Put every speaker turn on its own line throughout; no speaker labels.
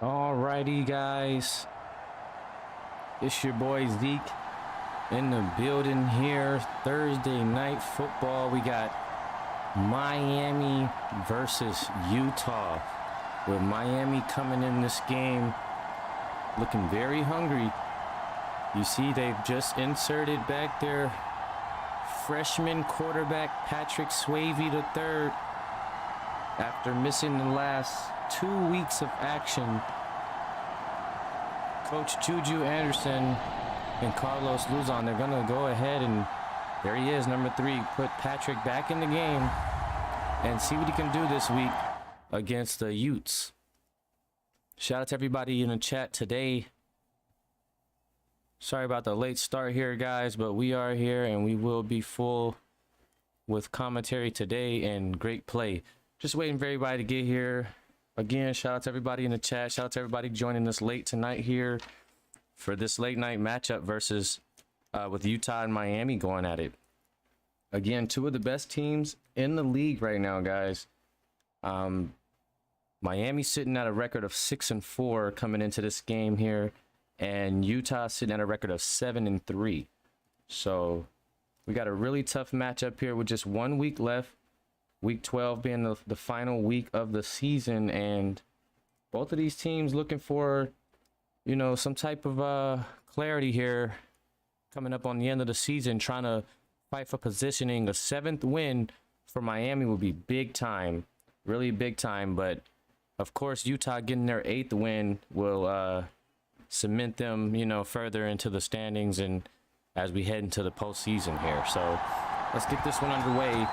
Alrighty, guys. It's your boy Zeke in the building here. Thursday night football. We got Miami versus Utah. With Miami coming in this game looking very hungry. You see they've just inserted back their freshman quarterback Patrick Swayze III after missing the last 2 weeks of action. Coach Juju Anderson and Carlos Luzon, they're gonna go ahead and there he is, number 3, put Patrick back in the game and see what he can do this week against the Utes. Shout out to everybody in the chat today. Sorry about the late start here, guys, but we are here and we will be full with commentary today and great play. Just waiting for everybody to get here. Again, shout out to everybody in the chat. Shout out to everybody joining us late tonight here for this late night matchup versus with Utah and Miami going at it. Again, 2 of the best teams in the league right now, guys. Miami sitting at a record of 6-4 coming into this game here, and Utah sitting at a record of 7-3. So we got a really tough matchup here with just 1 week left. Week 12 being the final week of the season, and both of these teams looking for, you know, some type of clarity here coming up on the end of the season, trying to fight for positioning. A 7th win for Miami will be big time, really big time. But of course, Utah getting their 8th win will cement them, you know, further into the standings and as we head into the postseason here. So let's get this one underway.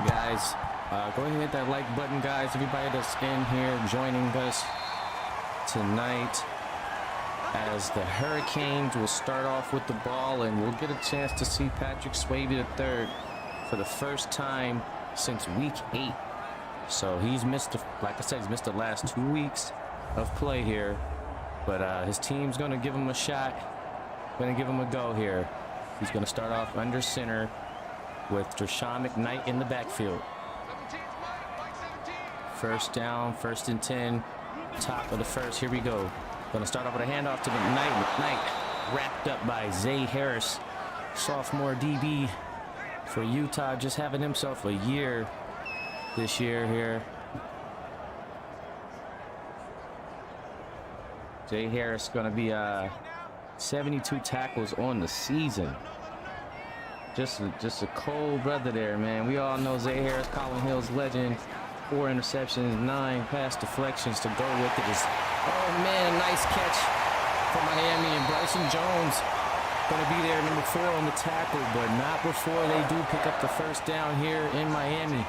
Guys, go ahead and hit that like button, guys. Everybody that's in here joining us tonight, as the Hurricanes will start off with the ball, and we'll get a chance to see Patrick Swayze III for the first time since week 8. So he's missed, like I said, he's missed the last 2 weeks of play here, but his team's going to give him a shot, going to give him a go here. He's going to start off under center with Drashawn McKnight in the backfield. First down, 1st and 10, top of the first. Here we go. Gonna start off with a handoff to McKnight. McKnight wrapped up by Zay Harris, sophomore DB for Utah, just having himself a year this year here. Zay Harris gonna be 72 tackles on the season. Just a cold brother there, man. We all know Zay Harris, Colin Hill's legend. 4 interceptions, 9 pass deflections to go with it. Oh man, nice catch for Miami, and Bryson Jones gonna be there, number 4 on the tackle, but not before they do pick up the first down here in Miami.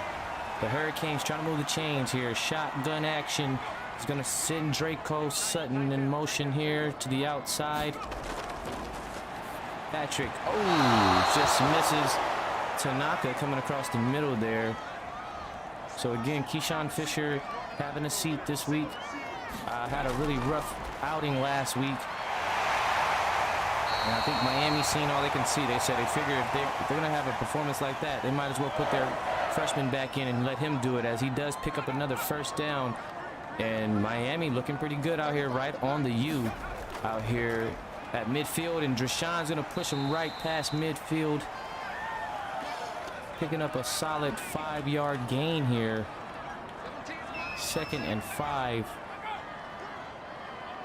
The Hurricanes trying to move the chains here. Shotgun action. He's gonna send Draco Sutton in motion here to the outside. Patrick, oh, just misses. Tanaka coming across the middle there. So again, Keyshawn Fisher having a seat this week. Had a really rough outing last week. And I think Miami's seen all they can see. They said they figure if they're going to have a performance like that, they might as well put their freshman back in and let him do it, as he does pick up another first down. And Miami looking pretty good out here, right on the U out here at midfield, and Drashawn's gonna push him right past midfield, picking up a solid 5-yard gain here. 2nd and 5.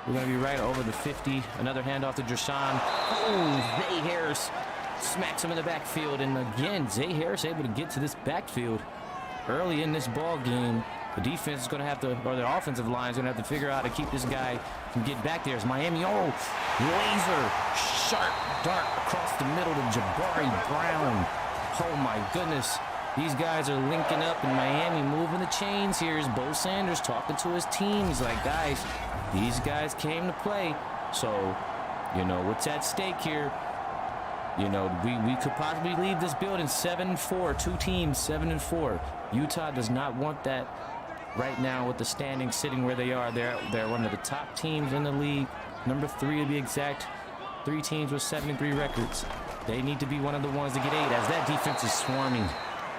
We're gonna be right over the 50. Another handoff to Drashawn. Oh, Zay Harris smacks him in the backfield, and again, Zay Harris able to get to this backfield early in this ball game. The defense is going to have to, or the offensive line is going to have to figure out how to keep this guy from getting back there. As Miami, oh, laser, sharp dart across the middle to Jabari Brown. Oh my goodness. These guys are linking up, and Miami moving the chains here. Is Bo Sanders talking to his team. He's like, guys, these guys came to play. So, you know, what's at stake here? You know, we could possibly leave this building 7-4, 2 teams 7-4. Utah does not want that right now with the standings sitting where they are. They're one of the top teams in the league, number 3 to be exact. 3 teams with 7-3 records. They need to be one of the ones to get 8, as that defense is swarming.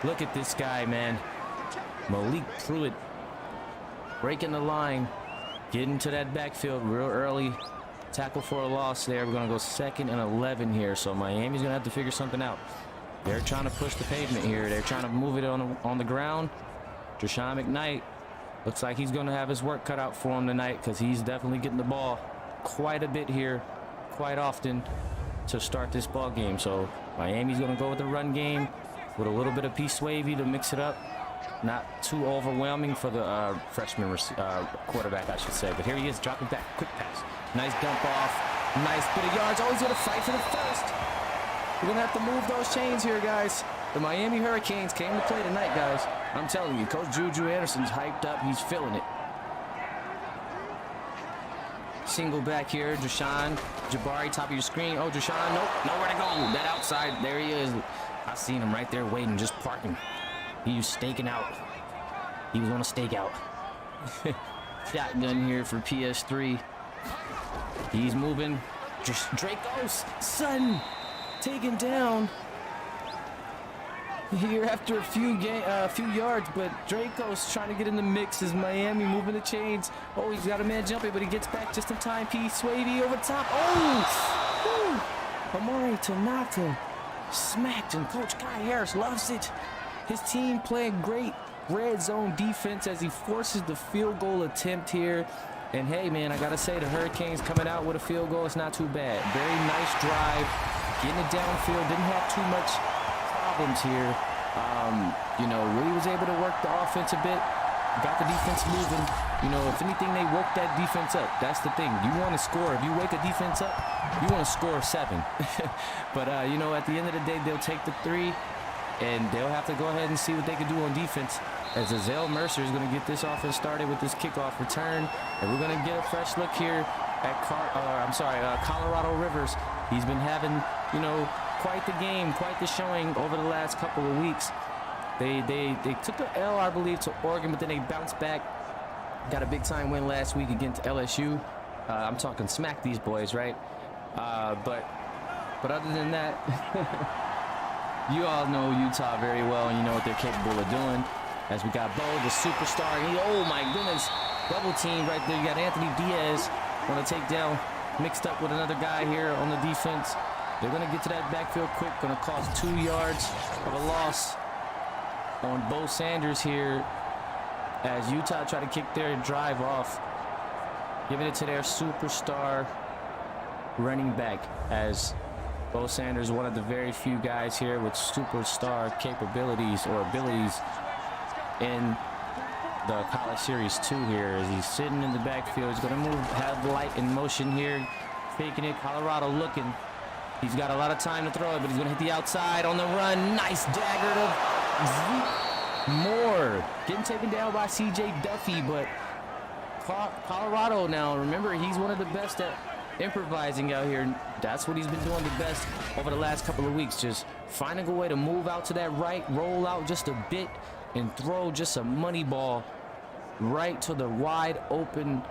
Look at this guy, man. Malik Pruitt breaking the line Get into that backfield real early. Tackle for a loss there. We're going to go 2nd and 11 here. So Miami's going to have to figure something out. They're trying to push the pavement here. They're trying to move it on the ground. Deshaun McKnight looks like he's going to have his work cut out for him tonight because he's definitely getting the ball quite a bit here, quite often to start this ball game. So Miami's going to go with the run game with a little bit of P. Swavey to mix it up. Not too overwhelming for the freshman quarterback, I should say. But here he is, dropping back, quick pass. Nice dump off, nice bit of yards. Always going to fight for the first. We're going to have to move those chains here, guys. The Miami Hurricanes came to play tonight, guys. I'm telling you, Coach Juju Anderson's hyped up. He's feeling it. Single back here, Deshaun. Jabari, top of your screen. Oh, Deshaun, nope, nowhere to go. That outside, there he is. I seen him right there waiting, just parking. He was staking out. He was on a stakeout. Shotgun here for PS3. He's moving. Just Draco's son taken down here after a few yards, but Draco's trying to get in the mix as Miami moving the chains. Oh, he's got a man jumping, but he gets back just in time. P. Swavey over top. Oh! Woo. Amari Tanaka smacked, and Coach Kai Harris loves it. His team playing great red zone defense as he forces the field goal attempt here. And hey, man, I gotta say, the Hurricanes coming out with a field goal, it's not too bad. Very nice drive, getting it downfield, didn't have too much problems here. You know, really was able to work the offense a bit, got the defense moving. You know, if anything, they woke that defense up. That's the thing. You want to score. If you wake a defense up, you want to score 7. But, you know, at the end of the day, they'll take the 3, and they'll have to go ahead and see what they can do on defense. As Azale Mercer is going to get this offense started with this kickoff return. And we're going to get a fresh look here at Colorado Rivers. He's been having, you know, quite the game, quite the showing over the last couple of weeks. They took an L, I believe, to Oregon, but then they bounced back. Got a big-time win last week against LSU. I'm talking smack these boys, right? But other than that, you all know Utah very well, and you know what they're capable of doing. As we got Bo, the superstar. Oh, my goodness. Double team right there. You got Anthony Diaz on a takedown, mixed up with another guy here on the defense. They're going to get to that backfield quick. Going to cost 2 yards of a loss on Bo Sanders here as Utah try to kick their drive off, giving it to their superstar running back, as Bo Sanders, one of the very few guys here with superstar capabilities or abilities in the College Series 2 here, as he's sitting in the backfield. He's going to move, have light in motion here, faking it. Colorado looking. He's got a lot of time to throw it, but he's going to hit the outside on the run. Nice dagger to Moore. Getting taken down by C.J. Duffy, but Colorado now, remember, he's one of the best at improvising out here. That's what he's been doing the best over the last couple of weeks, just finding a way to move out to that right, roll out just a bit, and throw just a money ball right to the wide open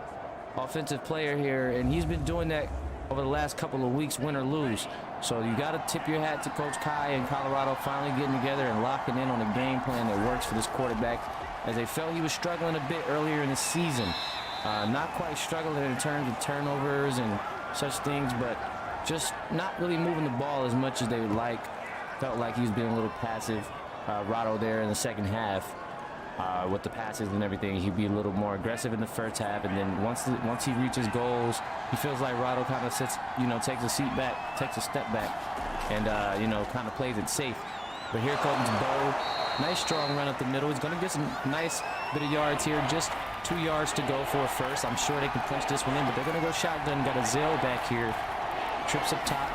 offensive player here. And he's been doing that over the last couple of weeks, win or lose. So you got to tip your hat to Coach Kai and Colorado finally getting together and locking in on a game plan that works for this quarterback, as they felt he was struggling a bit earlier in the season. Not quite struggling in terms of turnovers and such things, but just not really moving the ball as much as they would like. Felt like he was being a little passive. Rado there in the second half with the passes and everything. He'd be a little more aggressive in the first half, and then once he reaches goals, he feels like Rado kind of sits, you know, takes a step back, and you know, kind of plays it safe. But here comes Bo. Nice strong run up the middle. He's going to get some nice bit of yards here. Just 2 yards to go for a first. I'm sure they can punch this one in, but they're going to go shotgun. Got Azale back here. Trips up top.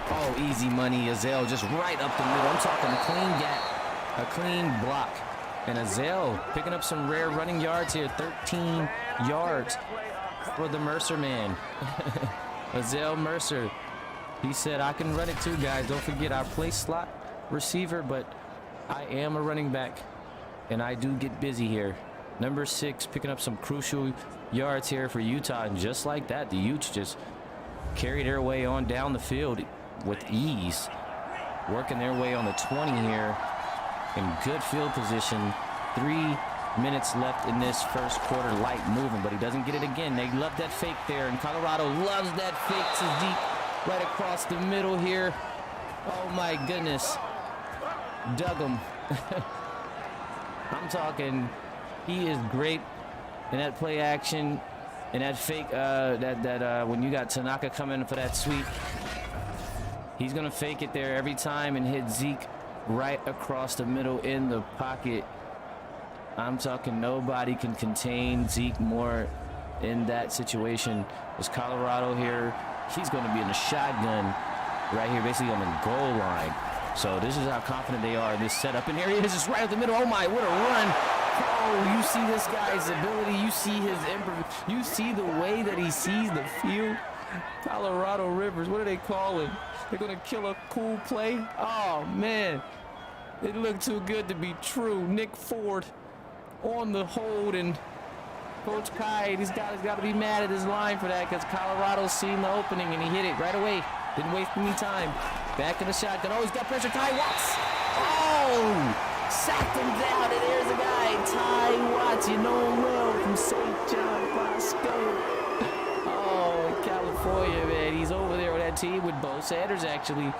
Oh, easy money. Azale just right up the middle. I'm talking a clean gap, a clean block. And Azale picking up some rare running yards here. 13 yards for the Mercer man. Azale Mercer. He said, I can run it too, guys. Don't forget, I play slot receiver, but I am a running back, and I do get busy here. Number 6 picking up some crucial yards here for Utah. And just like that, the Utes just carry their way on down the field with ease, working their way on the 20 here in good field position. 3 minutes left in this first quarter. Light moving, but he doesn't get it again. They love that fake there, and Colorado loves that fake to Zeke right across the middle here. Oh my goodness. Dug him. I'm talking, he is great in that play action and that fake, when you got Tanaka coming for that sweep. He's going to fake it there every time and hit Zeke right across the middle in the pocket. I'm talking nobody can contain Zeke more in that situation. It's Colorado here. He's going to be in the shotgun right here, basically on the goal line. So this is how confident they are in this setup. And here he is, just right at the middle. Oh my, what a run. Oh, you see this guy's ability. You see his you see the way that he sees the field. Colorado Rivers, what do they call it? They're going to kill a cool play. Oh, man. It looked too good to be true. Nick Ford on the hold, and Coach Kai, he's got to be mad at his line for that because Colorado's seen the opening, and he hit it right away. Didn't waste any time. Back in the shotgun. Oh, he's got pressure. Ty Watts. Oh, sacked him down, and there's a guy, Ty Watts. You know him well from St. John Bosco. Oh, California, man. He's over there with that team with Bo Sanders, actually.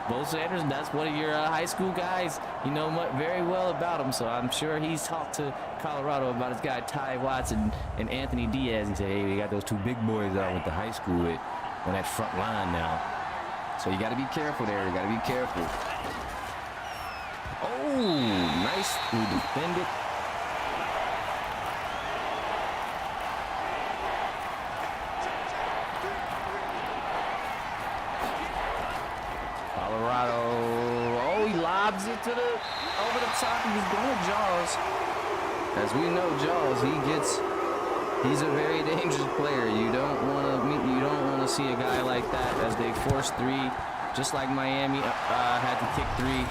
Bo Sanders, that's one of your high school guys. You know very well about him, so I'm sure he's talked to Colorado about his guy Ty Watts and Anthony Diaz. He said, hey, we got those two big boys out with the high school with on that front line now. So you got to be careful there. You got to be careful. Oh, nicely defended. Colorado, oh, he lobs it to the over the top. He's going to Jaws. As we know, Jaws, he's a very dangerous player. You don't want to see a guy like that as they force three, just like Miami had to kick three.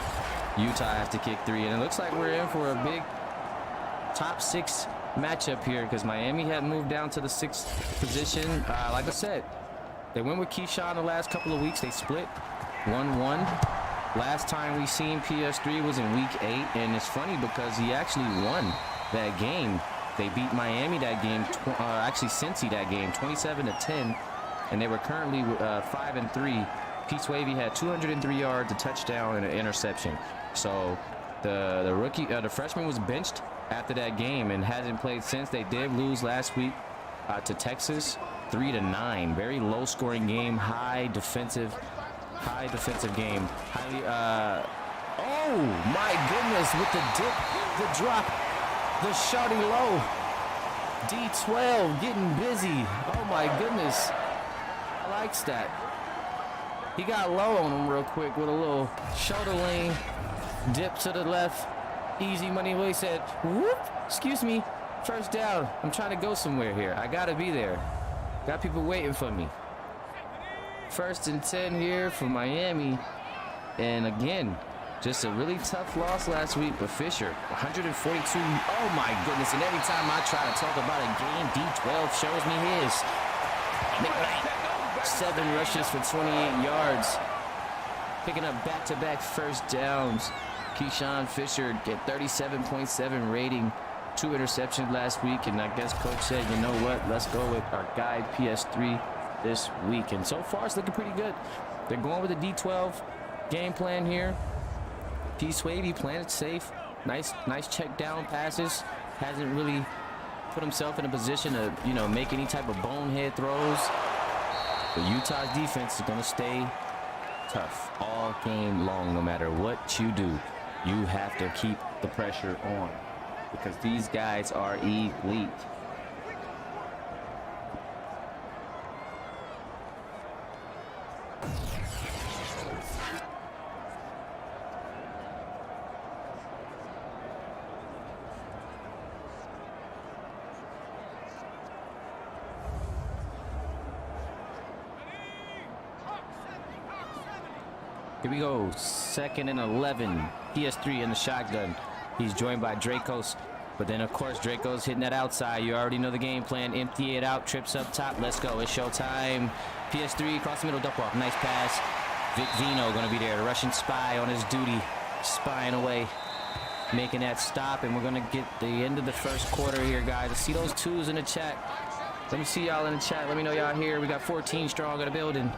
Utah has to kick three, and it looks like we're in for a big top 6 matchup here because Miami had moved down to the 6th position. Like I said, they went with Keyshawn the last couple of weeks. They split 1-1. Last time we seen PS3 was in week 8, and it's funny because he actually won that game. They beat Miami that game, actually Cincy that game, 27-10, and they were currently 5-3. Pete Swavey had 203 yards, a touchdown, and an interception. So the rookie, the freshman was benched after that game and hasn't played since. They did lose last week to Texas, 3-9. Very low-scoring game, high defensive game. Oh my goodness! With the dip, the drop, the shorty low. D12 getting busy. Oh my goodness! I likes that. He got low on him real quick with a little shoulder lane dip to the left. Easy money. Willie said, "Whoop! Excuse me. First down. I'm trying to go somewhere here. I gotta be there. Got people waiting for me." 1st and 10 here for Miami. And again, just a really tough loss last week. But Fisher, 142. Oh my goodness. And every time I try to talk about a game, D12 shows me his. McKnight, 7 rushes for 28 yards. Picking up back-to-back first downs. Keyshawn Fisher get 37.7 rating. 2 interceptions last week. And I guess coach said, you know what? Let's go with our guy PS3 this week, and so far it's looking pretty good. They're going with a D12 game plan here. P. Swavey playing it safe. Nice check down passes. Hasn't really put himself in a position to, you know, make any type of bonehead throws. But Utah's defense is going to stay tough all game long. No matter what you do, you have to keep the pressure on because these guys are elite. Here we go, 2nd and 11. PS3 in the shotgun. He's joined by Dracos. But then, of course, Dracos hitting that outside. You already know the game plan. Empty it out, trips up top. Let's go. It's showtime. PS3 across the middle, dump off. Nice pass. Vic Vino going to be there. The Russian spy on his duty. Spying away. making that stop, and we're going to get the end of the first quarter here, guys. I see those twos in the chat. Let me see y'all in the chat. Let me know y'all here. We got 14 strong in the building.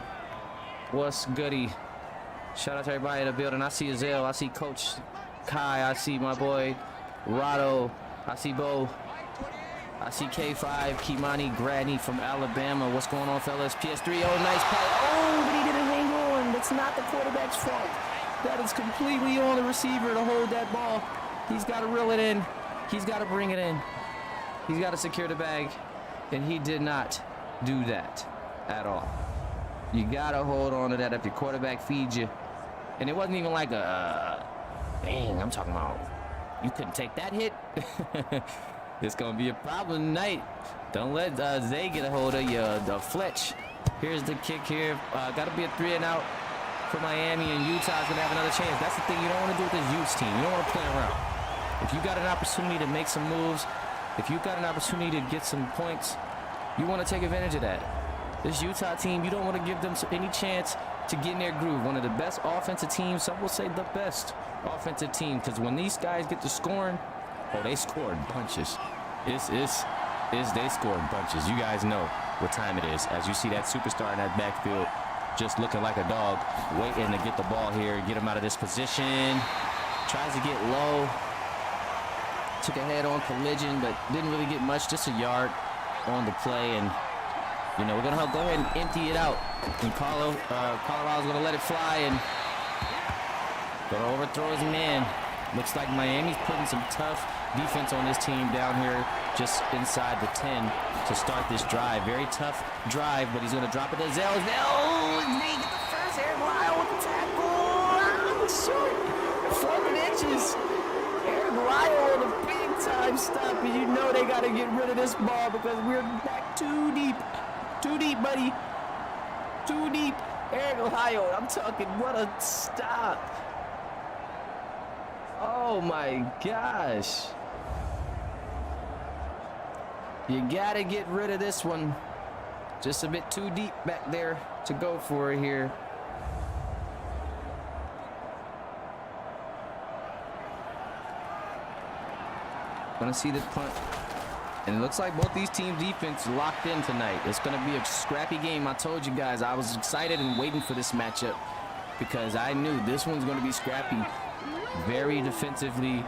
What's goody? Shout out to everybody in the building. I see Azale. I see Coach Kai. I see my boy Rado. I see Bo. I see K5, Kimani Gradney from Alabama. What's going on, fellas? PS3. Oh, nice play. Oh, but he didn't hang on. That's not the quarterback's fault. That is completely on the receiver to hold that ball. He's got to reel it in. He's got to bring it in. He's got to secure the bag. And he did not do that at all. You got to hold on to that if your quarterback feeds you. And it wasn't even like a, dang, I'm talking about, you couldn't take that hit. It's going to be a problem tonight. Don't let Zay get a hold of you, Fletch. Here's the kick here. Got to be a 3-and-out for Miami, and Utah's going to have another chance. That's the thing you don't want to do with this Utes team. You don't want to play around. If you got an opportunity to make some moves, if you got an opportunity to get some points, you want to take advantage of that. This Utah team, you don't want to give them any chance to get in their groove. One of the best offensive teams, some will say the best offensive team, because when these guys get to scoring, oh, they scored bunches. They scored bunches. You guys know what time it is. As you see that superstar in that backfield just looking like a dog, waiting to get the ball here, get him out of this position. Tries to get low. Took a head-on collision, but didn't really get much, just a yard on the play. And, you know, we're going to go ahead and empty it out. And Colorado's going to let it fly and going to overthrow his man. Looks like Miami's putting some tough defense on this team down here just inside the 10 to start this drive. Very tough drive, but he's going to drop it to Zell. Oh, they get the first air glide with the tackle. Short. 7 inches. Air glide on a big-time stop, and you know they got to get rid of this ball because we're back too deep. Too deep, buddy. Too deep. Air glide. I'm talking, what a stop. Oh my gosh. You gotta get rid of this one. Just a bit too deep back there to go for it here. Gonna see the punt. And it looks like both these teams' defense locked in tonight. It's gonna be a scrappy game. I told you guys I was excited and waiting for this matchup because I knew this one's gonna be scrappy. Very defensively.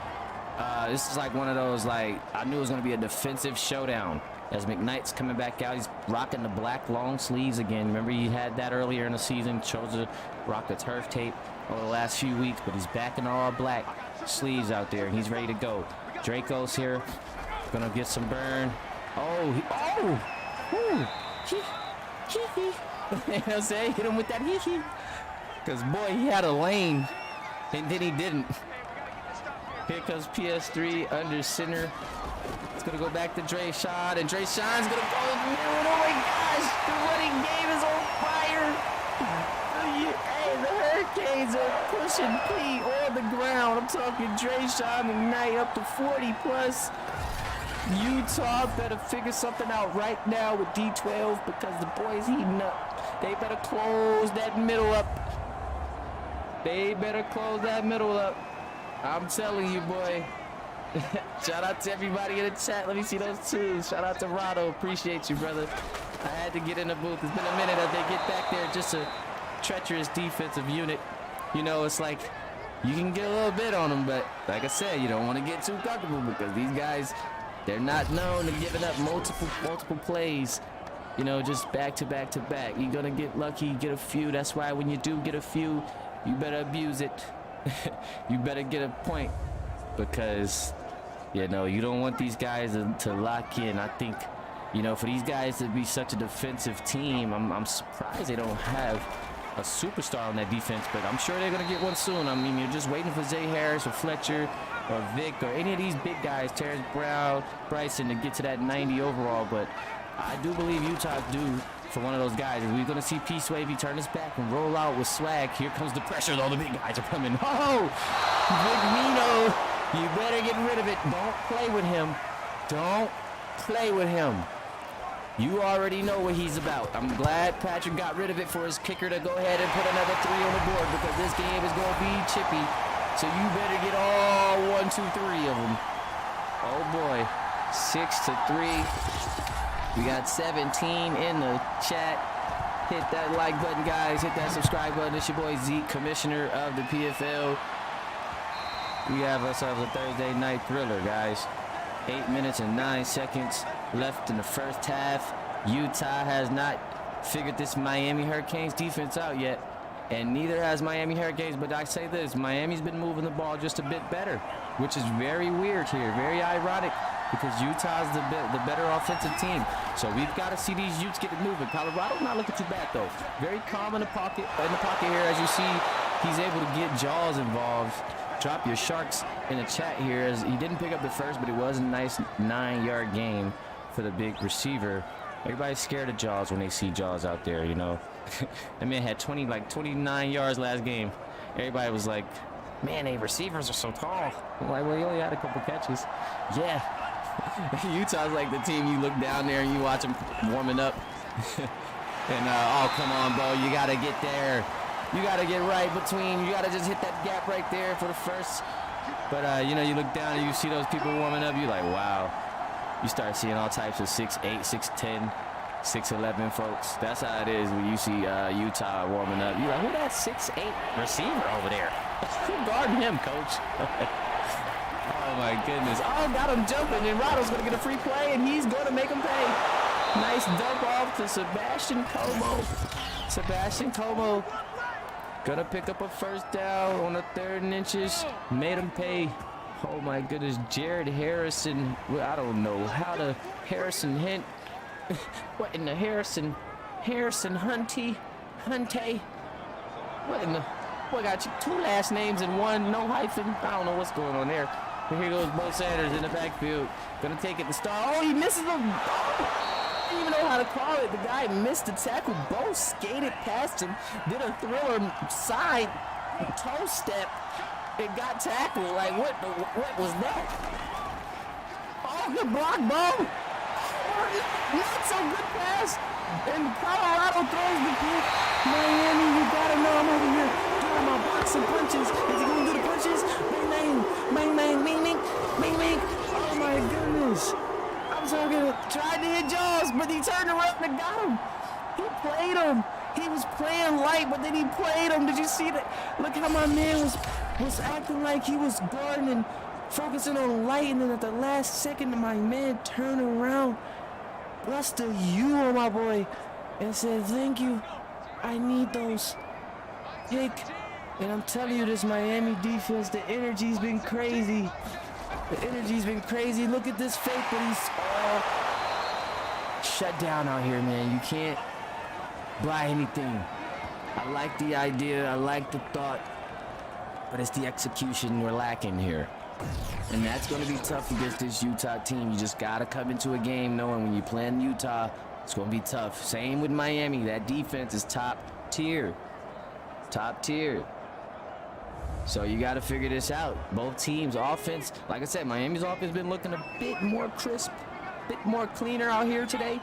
This is like one of those, like, I knew it was going to be a defensive showdown. As McKnight's coming back out, he's rocking the black long sleeves again. Remember, he had that earlier in the season, chose to rock the turf tape over the last few weeks, but he's back in all black sleeves out there, and he's ready to go. Draco's here, going to get some burn. Oh, hee-hee. You know what I'm saying? Hit him with that hee-hee. Because, boy, he had a lane. And then he didn't. Here comes PS3 under center. It's going to go back to Dre Sean. And Dre Sean's going to go. Oh my gosh. The running game is on fire. Hey, the Hurricanes are pushing P on the ground. I'm talking Dre Sean McKnight up to 40 plus. Utah better figure something out right now with D12 because the boys heating up. They better close that middle up. They better close that middle up. I'm telling you, boy. Shout out to everybody in the chat. Let me see those twos. Shout out to Rado. Appreciate you, brother. I had to get in the booth. It's been a minute as they get back there. Just a treacherous defensive unit. You know, it's like you can get a little bit on them, but like I said, you don't want to get too comfortable because these guys, they're not known to giving up multiple plays. You know, just back to back to back. You're going to get lucky, get a few. That's why when you do get a few, you better abuse it. You better get a point because, you know, you don't want these guys to lock in. I think, you know, for these guys to be such a defensive team, I'm surprised they don't have a superstar on that defense, but I'm sure they're going to get one soon. I mean, you're just waiting for Zay Harris or Fletcher or Vic or any of these big guys, Terrence Brown, Bryson, to get to that 90 overall, but I do believe Utah's due for one of those guys. We're going to see P-Swavy turn his back and roll out with swag. Here comes the pressure. All the big guys are coming. Oh, Big Nino, you better get rid of it. Don't play with him. Don't play with him. You already know what he's about. I'm glad Patrick got rid of it for his kicker to go ahead and put another 3 on the board because this game is going to be chippy. So you better get all 1, 2, 3 of them. Oh boy, 6-3. We got 17 in the chat. Hit that like button, guys. Hit that subscribe button. It's your boy Zeke, commissioner of the PFL. We have ourselves a Thursday night thriller, guys. 8 minutes and 9 seconds left in the first half. Utah has not figured this Miami Hurricanes defense out yet, and neither has Miami Hurricanes. But I say this, Miami's been moving the ball just a bit better, which is very weird here, very ironic, because Utah's the better offensive team. So we've got to see these Utes get it moving. Colorado's not looking too bad though. Very calm in the pocket here. As you see, he's able to get Jaws involved. Drop your Sharks in the chat here, as he didn't pick up the first, but it was a nice 9-yard gain for the big receiver. Everybody's scared of Jaws when they see Jaws out there, you know. That man had 29 yards last game. Everybody was like, man, they receivers are so tall. I'm like, well, he only had a couple catches. Yeah. Utah's like the team you look down there and you watch them warming up. And, oh, come on, Bo, you got to get there. You got to get right between. You got to just hit that gap right there for the first. But, you know, you look down and you see those people warming up. You're like, wow. You start seeing all types of 6'8", 6'10", 6'11", folks. That's how it is when you see Utah warming up. You're like, who that 6'8" receiver over there? Who guarding him, coach? Oh, my goodness. Oh, got him jumping, and Rado's going to get a free play, and he's going to make him pay. Nice dump off to Sebastian Como. Sebastian Como going to pick up a first down on the 3rd and inches. Made him pay. Oh my goodness, Jared Harrison. Well, I don't know how to Harrison Hint. What in the Harrison Hunty? What in the? What got you 2 last names and 1 no hyphen? I don't know what's going on there. But here goes Bo Sanders in the backfield. Gonna take it to start. Oh, he misses him. I don't even know how to call it. The guy missed the tackle. Bo skated past him, did a thriller side toe step. It got tackled. Like, what was that? Oh, good block, Bo. Not so good pass. And Colorado throws the pick. Miami, you gotta know I'm over here doing my boxing punches. Is he gonna do the punches? Bang, bang, bang, bang, bing, bing, bing, bing. Oh my goodness. I'm so good. Tried to hit Jaws, but he turned around and got him. He played him. He was playing light, but then he played him. Did you see that? Look how my man was acting like he was guarding and focusing on light, and then at the last second my man turned around, blessed a U on my boy, and said, thank you, I need those. Pick. And I'm telling you, this Miami defense, the energy's been crazy. The energy's been crazy. Look at this fake, but he's all shut down out here, man. You can't buy anything. I like the idea, I like the thought, but it's the execution we're lacking here. And that's going to be tough against this Utah team. You just got to come into a game knowing when you're playing Utah, it's going to be tough. Same with Miami. That defense is top tier. Top tier. So you got to figure this out. Both teams' offense, like I said, Miami's offense been looking a bit more crisp, a bit more cleaner out here today.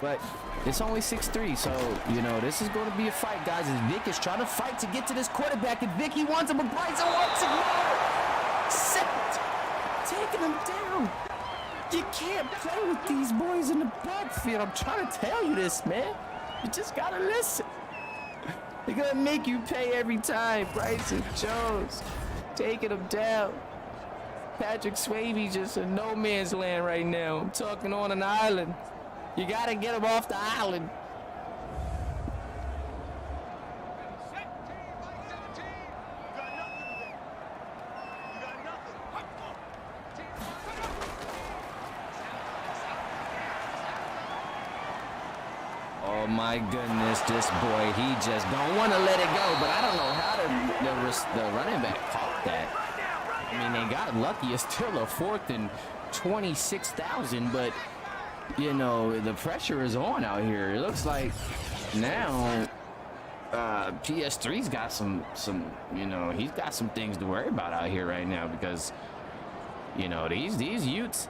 But it's only 6-3, so, you know, this is going to be a fight, guys. As Vic is trying to fight to get to this quarterback, and Vic, he wants him, but Bryson wants him more. Set. Taking him down. You can't play with these boys in the backfield. I'm trying to tell you this, man. You just got to listen. They're going to make you pay every time. Bryson Jones taking him down. Patrick Swayze just in no man's land right now. I'm talking on an island. You got to get him off the island. Oh my goodness, this boy, he just don't want to let it go, but I don't know how the running back caught that. I mean, they got lucky. It's still a 4th and 26,000, but you know, the pressure is on out here. It looks like now PS3's got some, you know, he's got some things to worry about out here right now, because, you know, these Utes,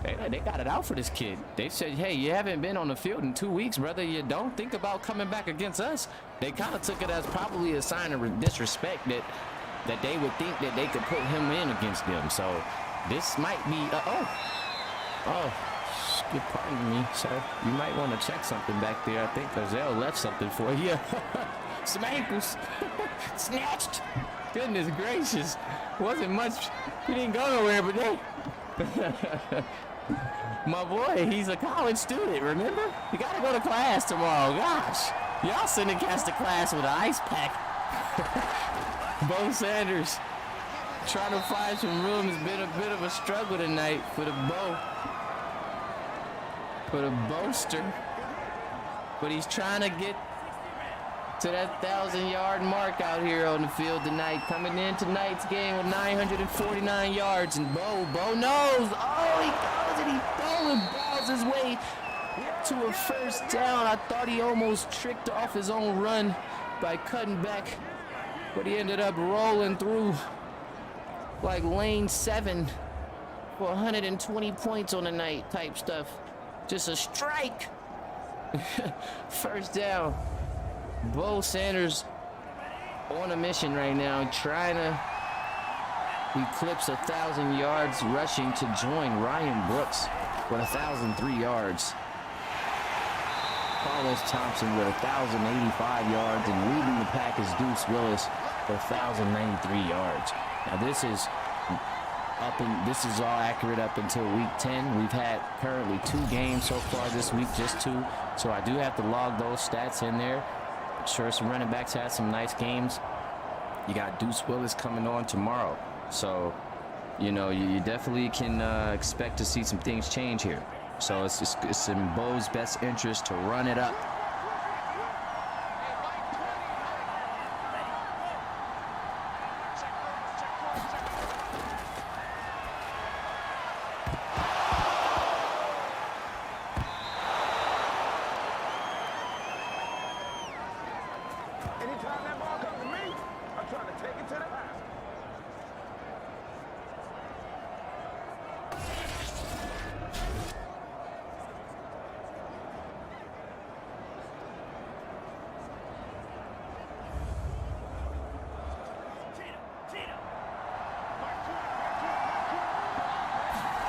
they got it out for this kid. They said, hey, you haven't been on the field in 2 weeks, brother. You don't think about coming back against us. They kind of took it as probably a sign of disrespect that that they would think that they could put him in against them. So this might be, good pardon me, sir. You might want to check something back there. I think Gazelle left something for you. Some ankles. Snatched. Goodness gracious. Wasn't much. He didn't go nowhere, but they... My boy, he's a college student, remember? You gotta go to class tomorrow. Gosh. Y'all sending cats to class with an ice pack. Bo Sanders trying to find some room. It's been a bit of a struggle tonight for the Bo. For the Boaster. But he's trying to get to that 1,000-yard mark out here on the field tonight. Coming in tonight's game with 949 yards. And Bo knows. Oh, he goes and he throwing balls his way to a first down. I thought he almost tricked off his own run by cutting back. But he ended up rolling through like lane 7 for 120 points on the night type stuff. Just a strike. First down. Bo Sanders on a mission right now, trying to eclipse 1,000 yards rushing to join Ryan Brooks with 1,003 yards. Carlos Thompson with 1,085 yards, and leading the pack is Deuce Willis with 1,093 yards. Now this is all accurate up until week 10. We've had currently 2 games so far this week, just 2. So I do have to log those stats in there. I'm sure some running backs had some nice games. You got Deuce Willis coming on tomorrow. So, you know, you definitely can expect to see some things change here. So it's in Bo's best interest to run it up.
Anytime that ball comes to me, I'm trying to take it to the house.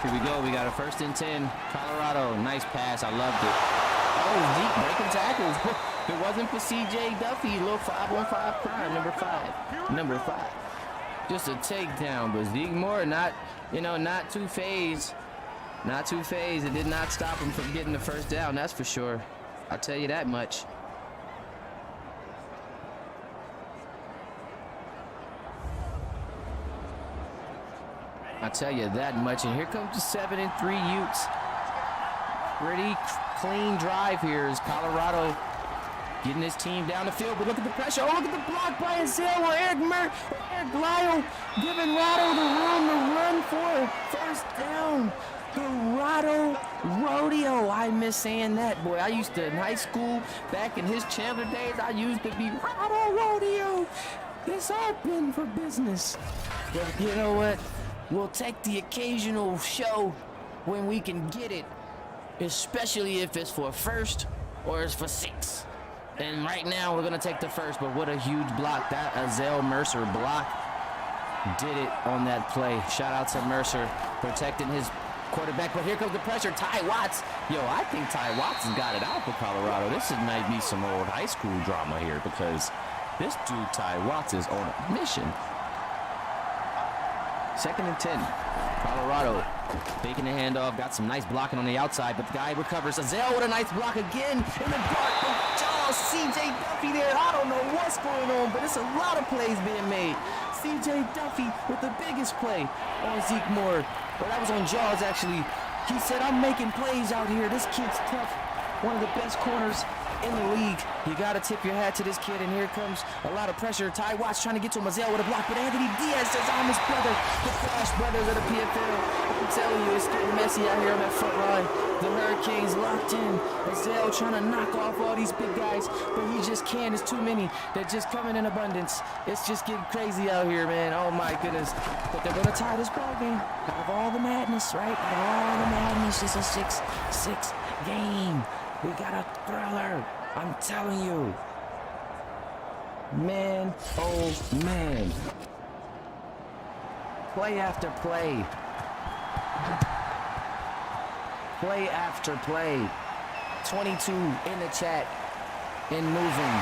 Here we go. We got a 1st and 10. Colorado. Nice pass. I loved it. Oh, deep breaking tackles. If it wasn't for C.J. Duffy, little 5-on-5 prime, number 5. Just a takedown, but Zeke Moore not too phased. Not too phased. It did not stop him from getting the first down, that's for sure. I'll tell you that much. I'll tell you that much. And here comes the 7-3 Utes. Pretty clean drive here as Colorado getting his team down the field. But look at the pressure. Oh, look at the block by Azale where Eric Lyle giving Rado the room to run for first down. The Rado Rodeo. I miss saying that, boy. I used to, in high school, back in his Chandler days, I used to be Rado Rodeo. It's open for business. But you know what? We'll take the occasional show when we can get it, especially if it's for first or it's for 6. And right now we're gonna take the first, but what a huge block. That Azale Mercer block did it on that play. Shout out to Mercer protecting his quarterback, but here comes the pressure. Ty Watts. Yo, I think Ty Watts has got it out for Colorado. This might be some old high school drama here because this dude Ty Watts is on a mission. 2nd and 10. Colorado faking the handoff. Got some nice blocking on the outside, but the guy recovers. Azale with a nice block again. In the dark from Charles C.J. Duffy there. I don't know what's going on, but it's a lot of plays being made. C.J. Duffy with the biggest play on Zeke Moore. Well, that was on Jaws, actually. He said, I'm making plays out here. This kid's tough. One of the best corners in the league. You got to tip your hat to this kid, and here comes a lot of pressure. Ty Watts trying to get to Azale with a block, but Anthony Diaz says, I'm his brother. The Flash Brothers of the PFL. I'm telling you, it's getting messy out here on that front line. The Hurricanes locked in. Azale trying to knock off all these big guys, but he just can't. It's too many. They're just coming in abundance. It's just getting crazy out here, man. Oh, my goodness. But they're going to tie this ball game. Out of all the madness, right? Out of all the madness, it's a 6-6 game. We got a thriller. I'm telling you. Man, oh man. Play after play. Play after play. 22 in the chat and moving.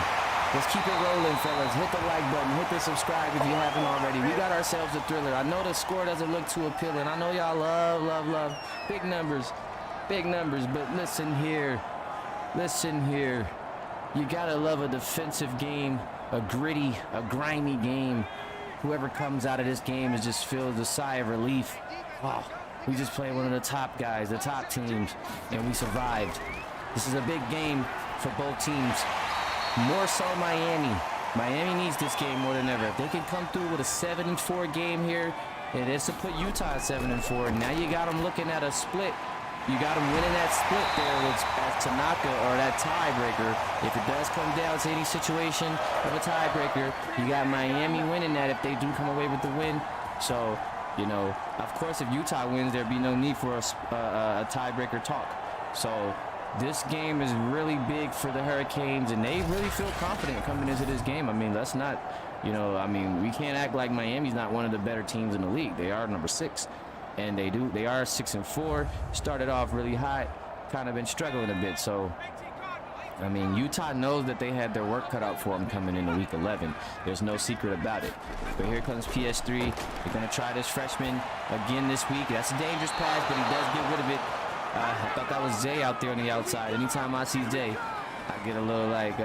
Let's keep it rolling, fellas. Hit the like button. Hit the subscribe if you haven't already. We got ourselves a thriller. I know the score doesn't look too appealing. I know y'all love big numbers. Big numbers. But listen here. Listen here. You gotta love a defensive game, a gritty, a grimy game. Whoever comes out of this game is just feels a sigh of relief. Wow. We just played one of the top guys, the top teams, and we survived. This is a big game for both teams. More so Miami. Miami needs this game more than ever. If they can come through with a 7-4 game here, it is to put Utah at 7-4. Now you got them looking at a split. You got them winning that split there with Tanaka or that tiebreaker. If it does come down to any situation of a tiebreaker, you got Miami winning that if they do come away with the win. So, you know, of course, if Utah wins, there'd be no need for a tiebreaker talk. So this game is really big for the Hurricanes, and they really feel confident coming into this game. I mean, let's not, you know, I mean, we can't act like Miami's not one of the better teams in the league. They are number 6, and they are 6-4. Started off really hot, kind of been struggling a bit. So, I mean, Utah knows that they had their work cut out for them coming into week 11. There's no secret about it. But here comes PS3. They're going to try this freshman again this week. That's a dangerous pass, but he does get rid of it. I thought that was Zay out there on the outside. Anytime I see Zay, I get a little like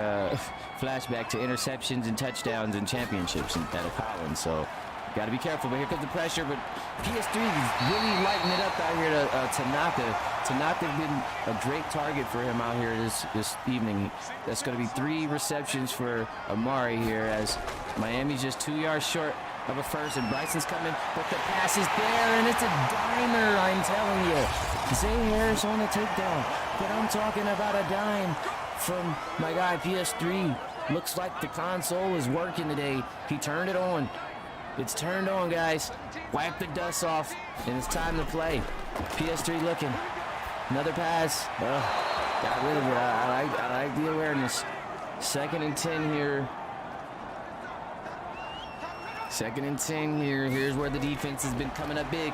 flashback to interceptions and touchdowns and championships at a Collins. So got to be careful. But here comes the pressure. But PS3 is really lighting it up out here to Tanaka. Tanaka's been a great target for him out here this evening. That's going to be 3 receptions for Amari here as Miami's just 2 yards short of a first, and Bryson's coming, but the pass is there, and it's a diner, I'm telling you. Zay Harris on the takedown, but I'm talking about a dime from my guy PS3. Looks like the console is working today. He turned it on. It's turned on, guys. Wipe the dust off, and it's time to play. PS3 looking. Another pass. Got rid of it. I like the awareness. 2nd and 10 here. 2nd and 10 here. Here's where the defense has been coming up big.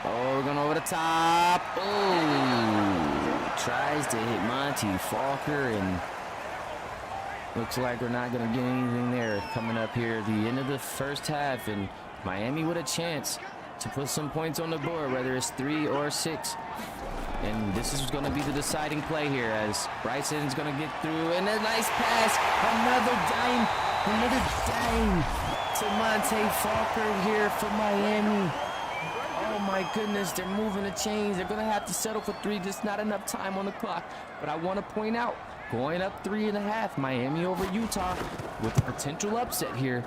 Oh, we're going over the top. Oh, tries to hit Monty Falker, and looks like we're not going to get anything there. Coming up here at the end of the first half, and Miami with a chance to put some points on the board, whether it's 3 or 6. And this is going to be the deciding play here as Bryson's going to get through, and a nice pass. Another dime to Monte Falker here for Miami. Oh my goodness, they're moving the chains. They're going to have to settle for 3. Just not enough time on the clock. But I want to point out, going up 3.5, Miami over Utah with a potential upset here.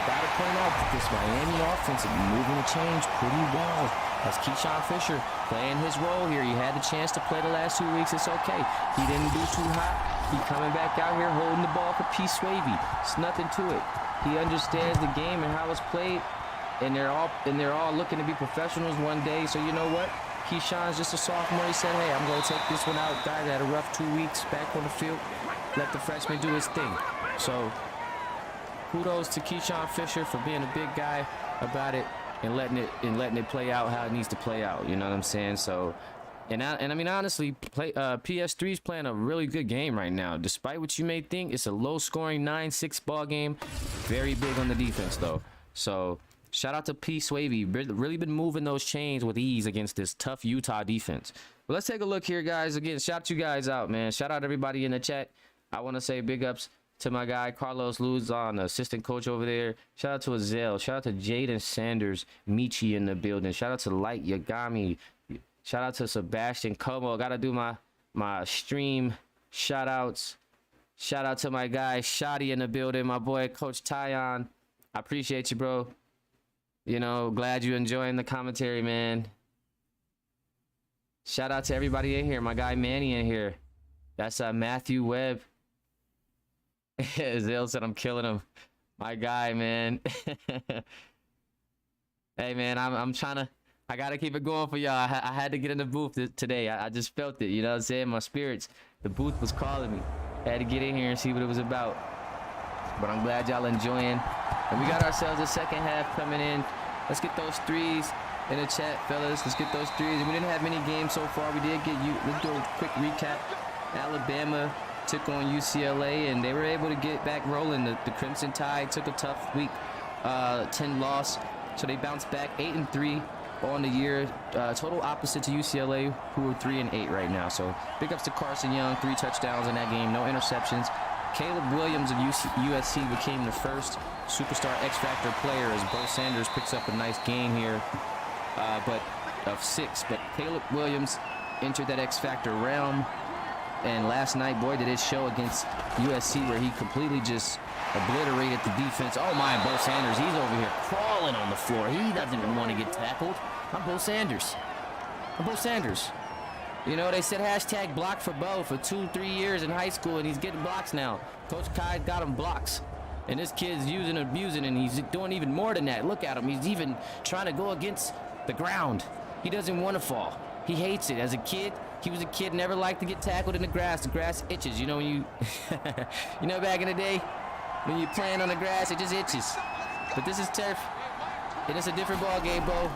Got to point out that this Miami offense is moving the chains pretty well. As Keyshawn Fisher playing his role here. He had the chance to play the last 2 weeks. It's okay. He didn't do too hot. He coming back out here holding the ball for P. Swavey. It's nothing to it. He understands the game and how it's played, and they're all looking to be professionals one day. So you know what? Keyshawn's just a sophomore. He said, hey, I'm going to take this one out. Guys had a rough 2 weeks back on the field. Let the freshman do his thing. So kudos to Keyshawn Fisher for being a big guy about it and letting it play out how it needs to play out. You know what I'm saying? So, and I mean, honestly, PS3's playing a really good game right now. Despite what you may think, it's a low-scoring 9-6 ball game. Very big on the defense, though. So shout out to P. Swavey. Really been moving those chains with ease against this tough Utah defense. But let's take a look here, guys. Again, shout you guys out, man. Shout out everybody in the chat. I want to say big ups to my guy Carlos Luzon, the assistant coach over there. Shout out to Azel. Shout out to Jaden Sanders, Michi in the building. Shout out to Light Yagami. Shout out to Sebastian Como. Gotta do my stream shout outs. Shout out to my guy Shadi in the building, my boy Coach Tyon. I appreciate you, bro. You know, glad you enjoying the commentary, man. Shout out to everybody in here. My guy Manny in here. That's Matthew Webb. Zale said I'm killing him. My guy, man. Hey, man, I'm trying to. I gotta keep it going for y'all. I had to get in the booth today. I just felt it. You know what I'm saying? My spirits. The booth was calling me. I had to get in here and see what it was about. But I'm glad y'all enjoying. And we got ourselves a second half coming in. Let's get those threes in the chat, fellas. Let's get those threes. We didn't have many games so far. We did get you. Let's do a quick recap. Alabama took on UCLA, and they were able to get back rolling. The Crimson Tide took a tough week 10 loss, so they bounced back 8-3 on the year. Total opposite to UCLA, who are 3-8 right now. So big ups to Carson Young, 3 touchdowns in that game, no interceptions. Caleb Williams of USC became the first superstar X-Factor player as Bo Sanders picks up a nice gain here, but of 6. But Caleb Williams entered that X-Factor realm, and last night, boy, did it show against USC, where he completely just obliterated the defense. Oh my, Bo Sanders, he's over here crawling on the floor. He doesn't want to get tackled. I'm Bo Sanders. I'm Bo Sanders. You know, they said hashtag block for Bo for 2-3 years in high school, and he's getting blocks now. Coach Kai got him blocks. And this kid's using and abusing, and he's doing even more than that. Look at him. He's even trying to go against the ground. He doesn't want to fall. He hates it. As a kid, he was a kid, never liked to get tackled in the grass. The grass itches. You know, when you, you know, back in the day, when you're playing on the grass, it just itches. But this is turf, and it's a different ball game, Bo.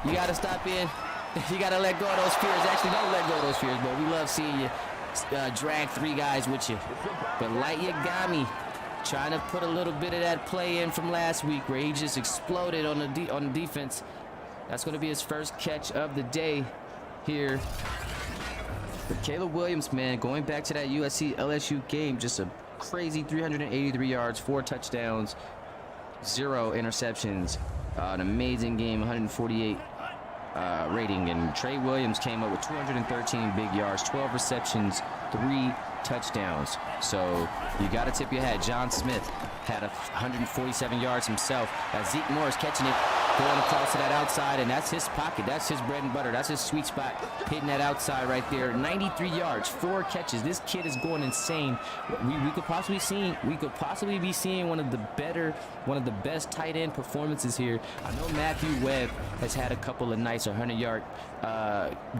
You got to stop in. You got to let go of those fears. Actually, don't let go of those fears, Bo. We love seeing you drag 3 guys with you. But Light Yagami trying to put a little bit of that play in from last week, where he just exploded on the defense. That's going to be his first catch of the day here. But Caleb Williams, man, going back to that USC-LSU game, just a crazy 383 yards, 4 touchdowns, 0 interceptions. An amazing game, 148 rating. And Trey Williams came up with 213 big yards, 12 receptions, 3 touchdowns. So you got to tip your hat. John Smith had 147 yards himself. Zeke Morris catching it, going across to that outside, and that's his pocket. That's his bread and butter. That's his sweet spot, hitting that outside right there. 93 yards, 4 catches. This kid is going insane. We could possibly be seeing one of the best tight end performances here. I know Matthew Webb has had a couple of nice 100-yard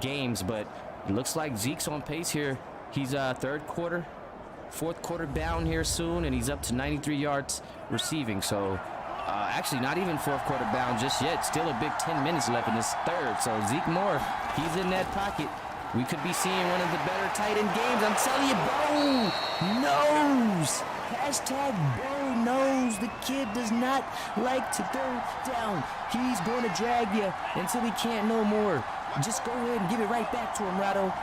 games, but it looks like Zeke's on pace here. He's fourth quarter down here soon, and he's up to 93 yards receiving. So actually not even fourth quarter bound just yet. Still a big 10 minutes left in this third. So Zeke Moore, he's in that pocket. We could be seeing one of the better tight end games. I'm telling you, Bo knows. Hashtag Bo knows. The kid does not like to go down. He's going to drag you until he can't no more. Just go ahead and give it right back to him, Rado.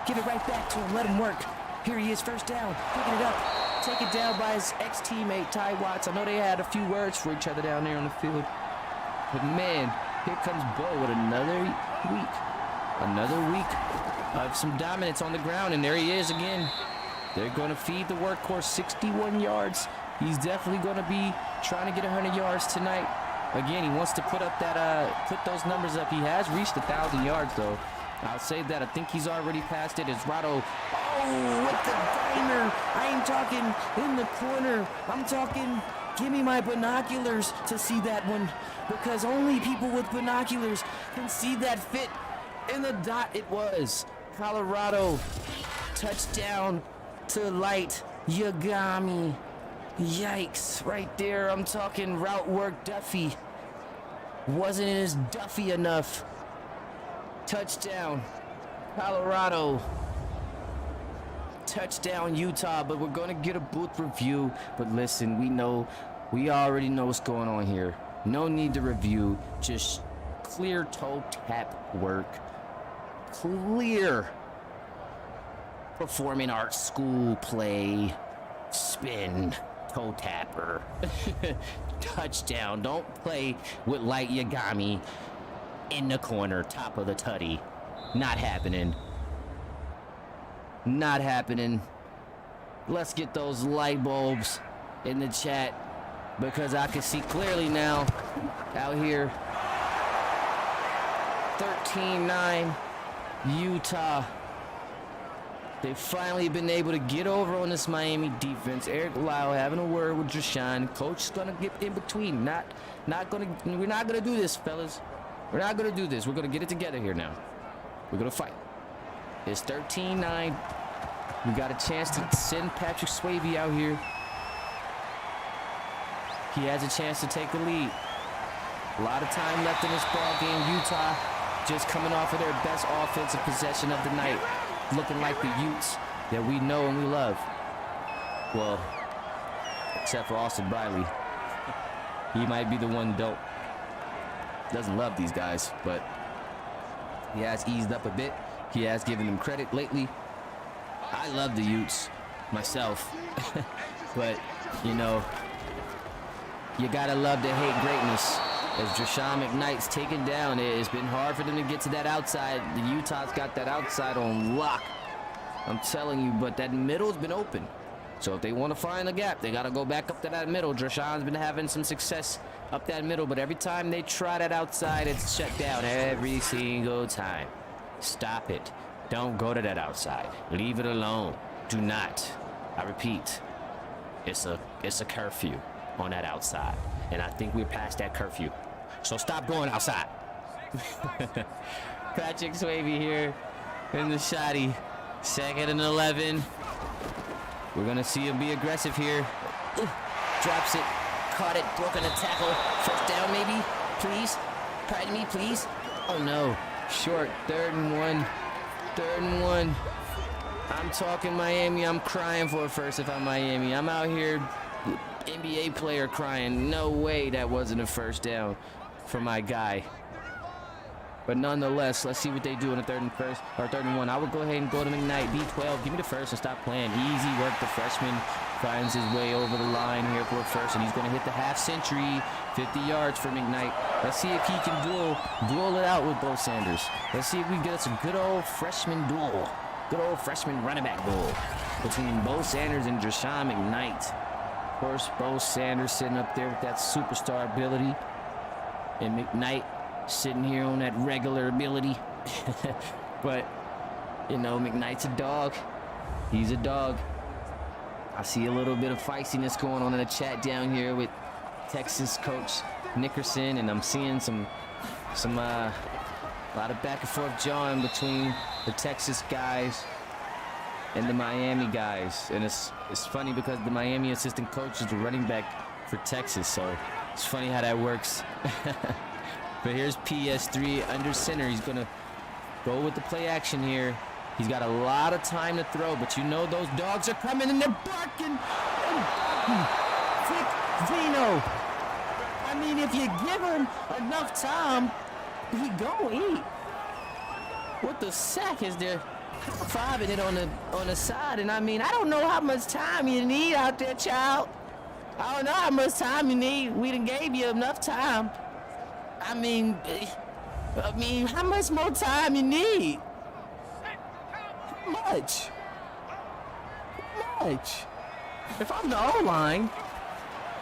Give it right back to him. Let him work. Here he is, first down. Picking it up. Taken down by his ex-teammate, Ty Watts. I know they had a few words for each other down there on the field. But, man, here comes Bo with another week. Another week of some dominance on the ground. And there he is again. They're going to feed the workhorse 61 yards. He's definitely going to be trying to get 100 yards tonight. Again, he wants to put up that, put those numbers up. He has reached 1,000 yards, though. I'll say that. I think he's already passed it. As Rado, with the diner. I ain't talking in the corner. I'm talking, give me my binoculars to see that one. Because only people with binoculars can see that fit in the dot. It was Colorado. Touchdown to Light Yagami. Yikes. Right there. I'm talking route work Duffy. Wasn't as Duffy enough. Touchdown, Colorado. Touchdown, Utah. But we're going to get a booth review. But listen, we already know what's going on here. No need to review. Just clear toe tap work. Clear performing arts school play. Spin toe tapper. Touchdown. Don't play with Light Yagami in the corner, top of the tutty. Not happening. Not happening. Let's get those light bulbs in the chat, because I can see clearly now out here. 13-9 Utah. They've finally been able to get over on this Miami defense. Eric Lyle having a word with Jashawn. Coach is gonna get in between. We're not gonna do this, fellas. We're not going to do this. We're going to get it together here now. We're going to fight. It's 13-9. We got a chance to send Patrick Swayze out here. He has a chance to take the lead. A lot of time left in this ball game. Utah just coming off of their best offensive possession of the night. Looking like the Utes that we know and we love. Well, except for Austin Briley. He might be the one who doesn't love these guys, but he has eased up a bit. He has given them credit lately. I love the Utes myself, but you know, you gotta love to hate greatness. As Drashawn McKnight's taken down, it's been hard for them to get to that outside. The Utah's got that outside on lock. I'm telling you, but that middle's been open. So if they want to find a gap, they got to go back up to that middle. Drashawn's been having some success up that middle, but every time they try that outside, it's shut down every single time. Stop it. Don't go to that outside. Leave it alone. Do not. I repeat, it's a curfew on that outside, and I think we're past that curfew. So stop going outside. Patrick Swayze here in the shotty. 2nd and 11. We're going to see him be aggressive here. Ooh, drops it. Caught it. Broken a tackle. First down, maybe. Please. Pardon me, please. Oh, no. Short. 3rd and 1. 3rd and 1. I'm talking Miami. I'm crying for a first if I'm Miami. I'm out here, NBA player crying. No way that wasn't a first down for my guy. But nonetheless, let's see what they do in the 3rd and 1st or 3rd and 1. I would go ahead and go to McKnight. B12. Give me the first and stop playing. Easy work. The freshman finds his way over the line here for a first, and he's going to hit the half century. 50 yards for McKnight. Let's see if he can duel it out with Bo Sanders. Let's see if we get us a good old freshman duel. Good old freshman running back duel between Bo Sanders and Drashawn McKnight. Of course, Bo Sanders sitting up there with that superstar ability, and McKnight sitting here on that regular ability. But, you know, McKnight's a dog. He's a dog. I see a little bit of feistiness going on in the chat down here with Texas coach Nickerson, and I'm seeing a lot of back and forth jawing between the Texas guys and the Miami guys. And it's funny because the Miami assistant coach is the running back for Texas, so it's funny how that works. But here's PS3 under center. He's going to go with the play action here. He's got a lot of time to throw, but you know those dogs are coming and they're barking. Vic Vino. I mean, if you give him enough time, he gonna eat. What the sack is there? Fiving it on the side, and I mean, I don't know how much time you need out there, child. I don't know how much time you need. We done gave you enough time. I mean, how much more time you need? How much? How much? If I'm the O-line,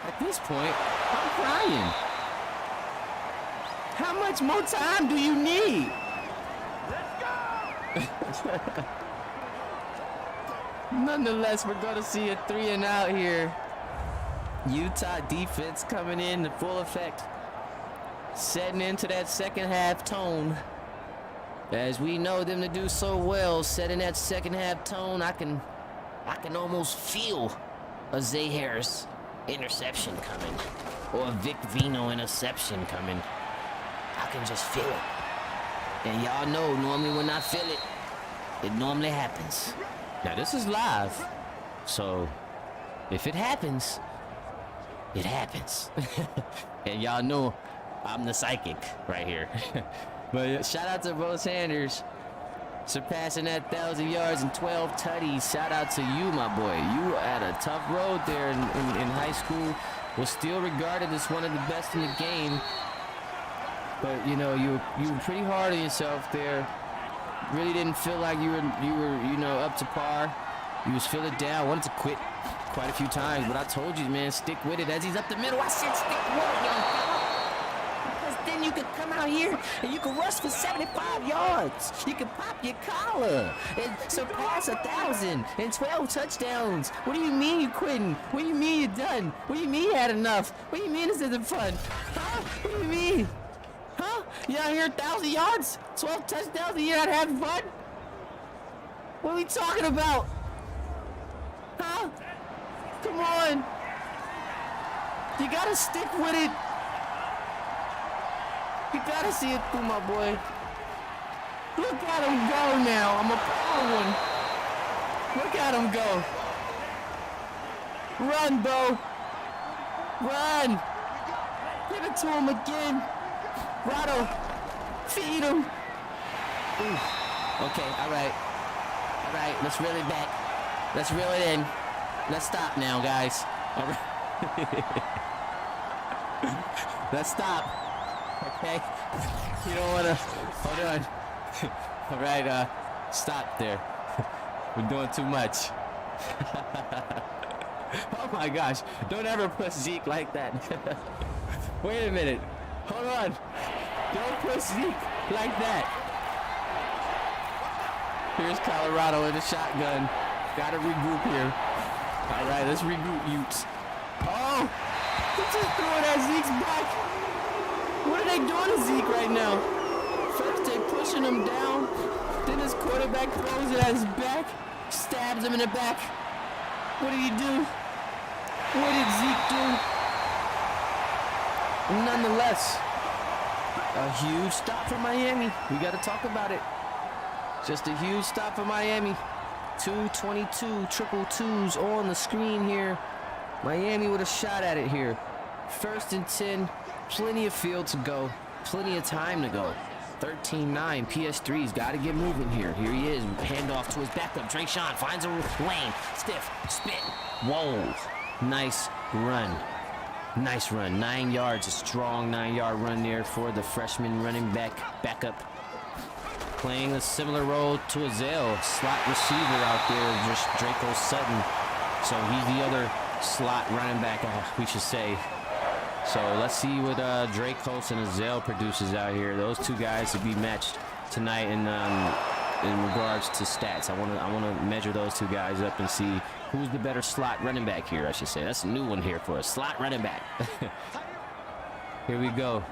at this point, I'm crying. How much more time do you need? Let's go! Nonetheless, we're going to see a 3 and out here. Utah defense coming in full effect. Setting into that second half tone. As we know them to do so well, setting that second half tone, I can almost feel a Zay Harris interception coming, or a Vic Vino interception coming. I can just feel it. And y'all know, normally when I feel it, it normally happens. Now this is live, so if it happens, it happens. And y'all know I'm the psychic right here. But shout out to Bo Sanders, surpassing that 1,000 yards and 12 tutties. Shout out to you, my boy. You had a tough road there in high school. Was still regarded as one of the best in the game. But you know, you were pretty hard on yourself there. Really didn't feel like you were up to par. You was feeling down. Wanted to quit quite a few times, but I told you, man, stick with it. As he's up the middle, I said stick with it, young fella. Because then you could come out here and you could rush for 75 yards. You could pop your collar and surpass 1,000 and 12 touchdowns. What do you mean you quitting? What do you mean you're done? What do you mean you had enough? What do you mean this isn't fun? Huh? What do you mean? Huh? You out here 1,000 yards? 12 touchdowns and you're not having fun? What are we talking about? Huh? Come on. You gotta stick with it. You gotta see it through, my boy. Look at him go now. I'm a power one. Look at him go. Run, bro. Run. Give it to him again. Rado. Feed him. Ooh. Okay, all right. All right, let's reel it back. Let's reel it in. Let's stop now, guys. All right. Let's stop. Okay? You don't want to... Hold on. All right, stop there. We're doing too much. Oh my gosh. Don't ever push Zeke like that. Wait a minute. Hold on. Don't push Zeke like that. Here's Colorado in a shotgun. Gotta regroup here. All right, let's regroup, Utes. Oh! He just threw it at Zeke's back. What are they doing to Zeke right now? First they're pushing him down. Then his quarterback throws it at his back. Stabs him in the back. What did he do? What did Zeke do? Nonetheless, a huge stop for Miami. We got to talk about it. Just a huge stop for Miami. 2:22 triple twos on the screen here. Miami with a shot at it here. 1st and 10. Plenty of field to go. Plenty of time to go. 13-9. PS3's got to get moving here. Here he is. Handoff to his backup. Trayshawn finds a lane. Stiff. Spin. Whoa. Nice run. Nice run. 9 yards. A strong 9-yard run there for the freshman running backup. Playing a similar role to Azale. Slot receiver out there. Just Draco Sutton. So he's the other slot running back, we should say. So let's see what Dracos and Azale produces out here. Those two guys to be matched tonight in regards to stats. I want to measure those two guys up and see who's the better slot running back here, I should say. That's a new one here for a slot running back. Here we go.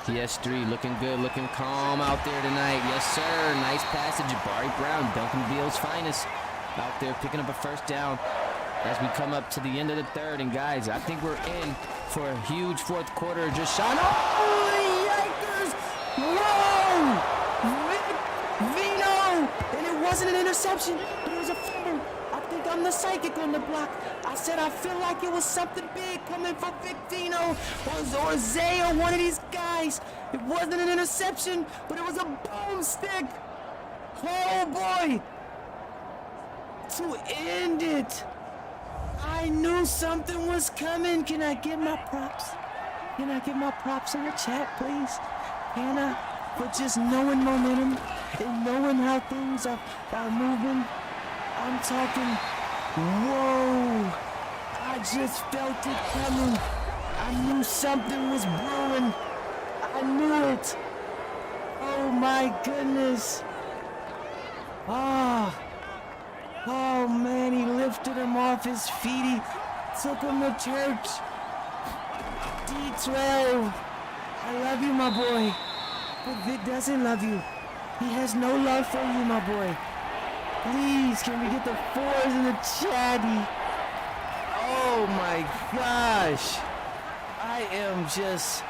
PS3 looking good, looking calm out there tonight. Yes, sir. Nice passage. Jabari Brown, Duncanville's finest, out there picking up a first down as we come up to the end of the 3rd. And guys, I think we're in for a huge 4th quarter. Just shot. Oh, yikers! Whoa! Vino! And it wasn't an interception, but it was a fumble. I think I'm the psychic on the block. I said I feel like it was something big coming from Victino or Zay or one of these guys. It wasn't an interception, but it was a boomstick. Oh boy! To end it. I knew something was coming. Can I get my props? Can I get my props in the chat, please? Can I? For just knowing momentum and knowing how things are moving. I'm talking, whoa. I just felt it coming. I knew something was brewing. I knew it. Oh my goodness. Oh man, he lifted him off his feet. He took him to church. D12. I love you, my boy. But Vic doesn't love you. He has no love for you, my boy. Please, can we get the 4s in the chatty? Oh my gosh. I am just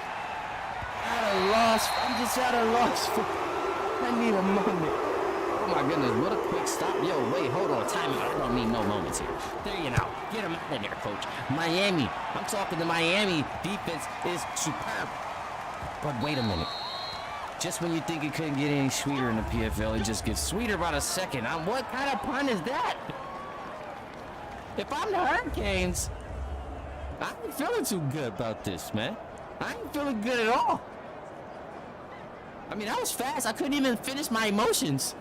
at a loss. I'm just at a loss. I need a moment. Oh my goodness, what a quick stop. Yo, wait, hold on, time out. I don't need no moments here. There you know. Get him out of there, coach. Miami. I'm talking the Miami defense is superb. But wait a minute. Just when you think it couldn't get any sweeter in the PFL, it just gets sweeter by the second. What kind of pun is that? If I'm the Hurricanes, I ain't feeling too good about this, man. I ain't feeling good at all. I mean, that was fast. I couldn't even finish my emotions.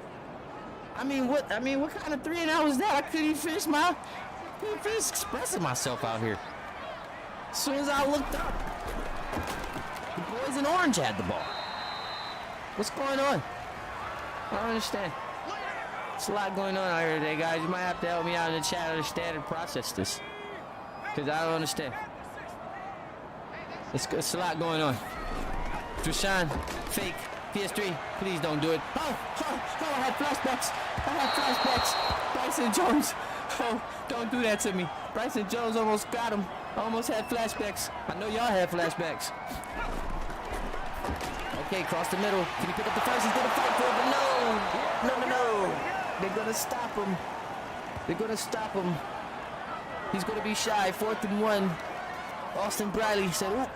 I mean, what kind of 3 and out was that? I couldn't even finish expressing myself out here. As soon as I looked up, the boys in orange had the ball. What's going on? I don't understand. There's a lot going on out here today, guys. You might have to help me out in the chat to understand and process this. Because I don't understand. It's a lot going on. Trashawn, fake, PS3, please don't do it. Oh, I had flashbacks. Bryson Jones. Oh, don't do that to me. Bryson Jones almost got him. I almost had flashbacks. I know y'all had flashbacks.
Okay, cross the middle. Can he pick up the first? He's gonna fight for it, but no. They're gonna stop him. He's gonna be shy. 4th and 1. Austin Briley said, oop.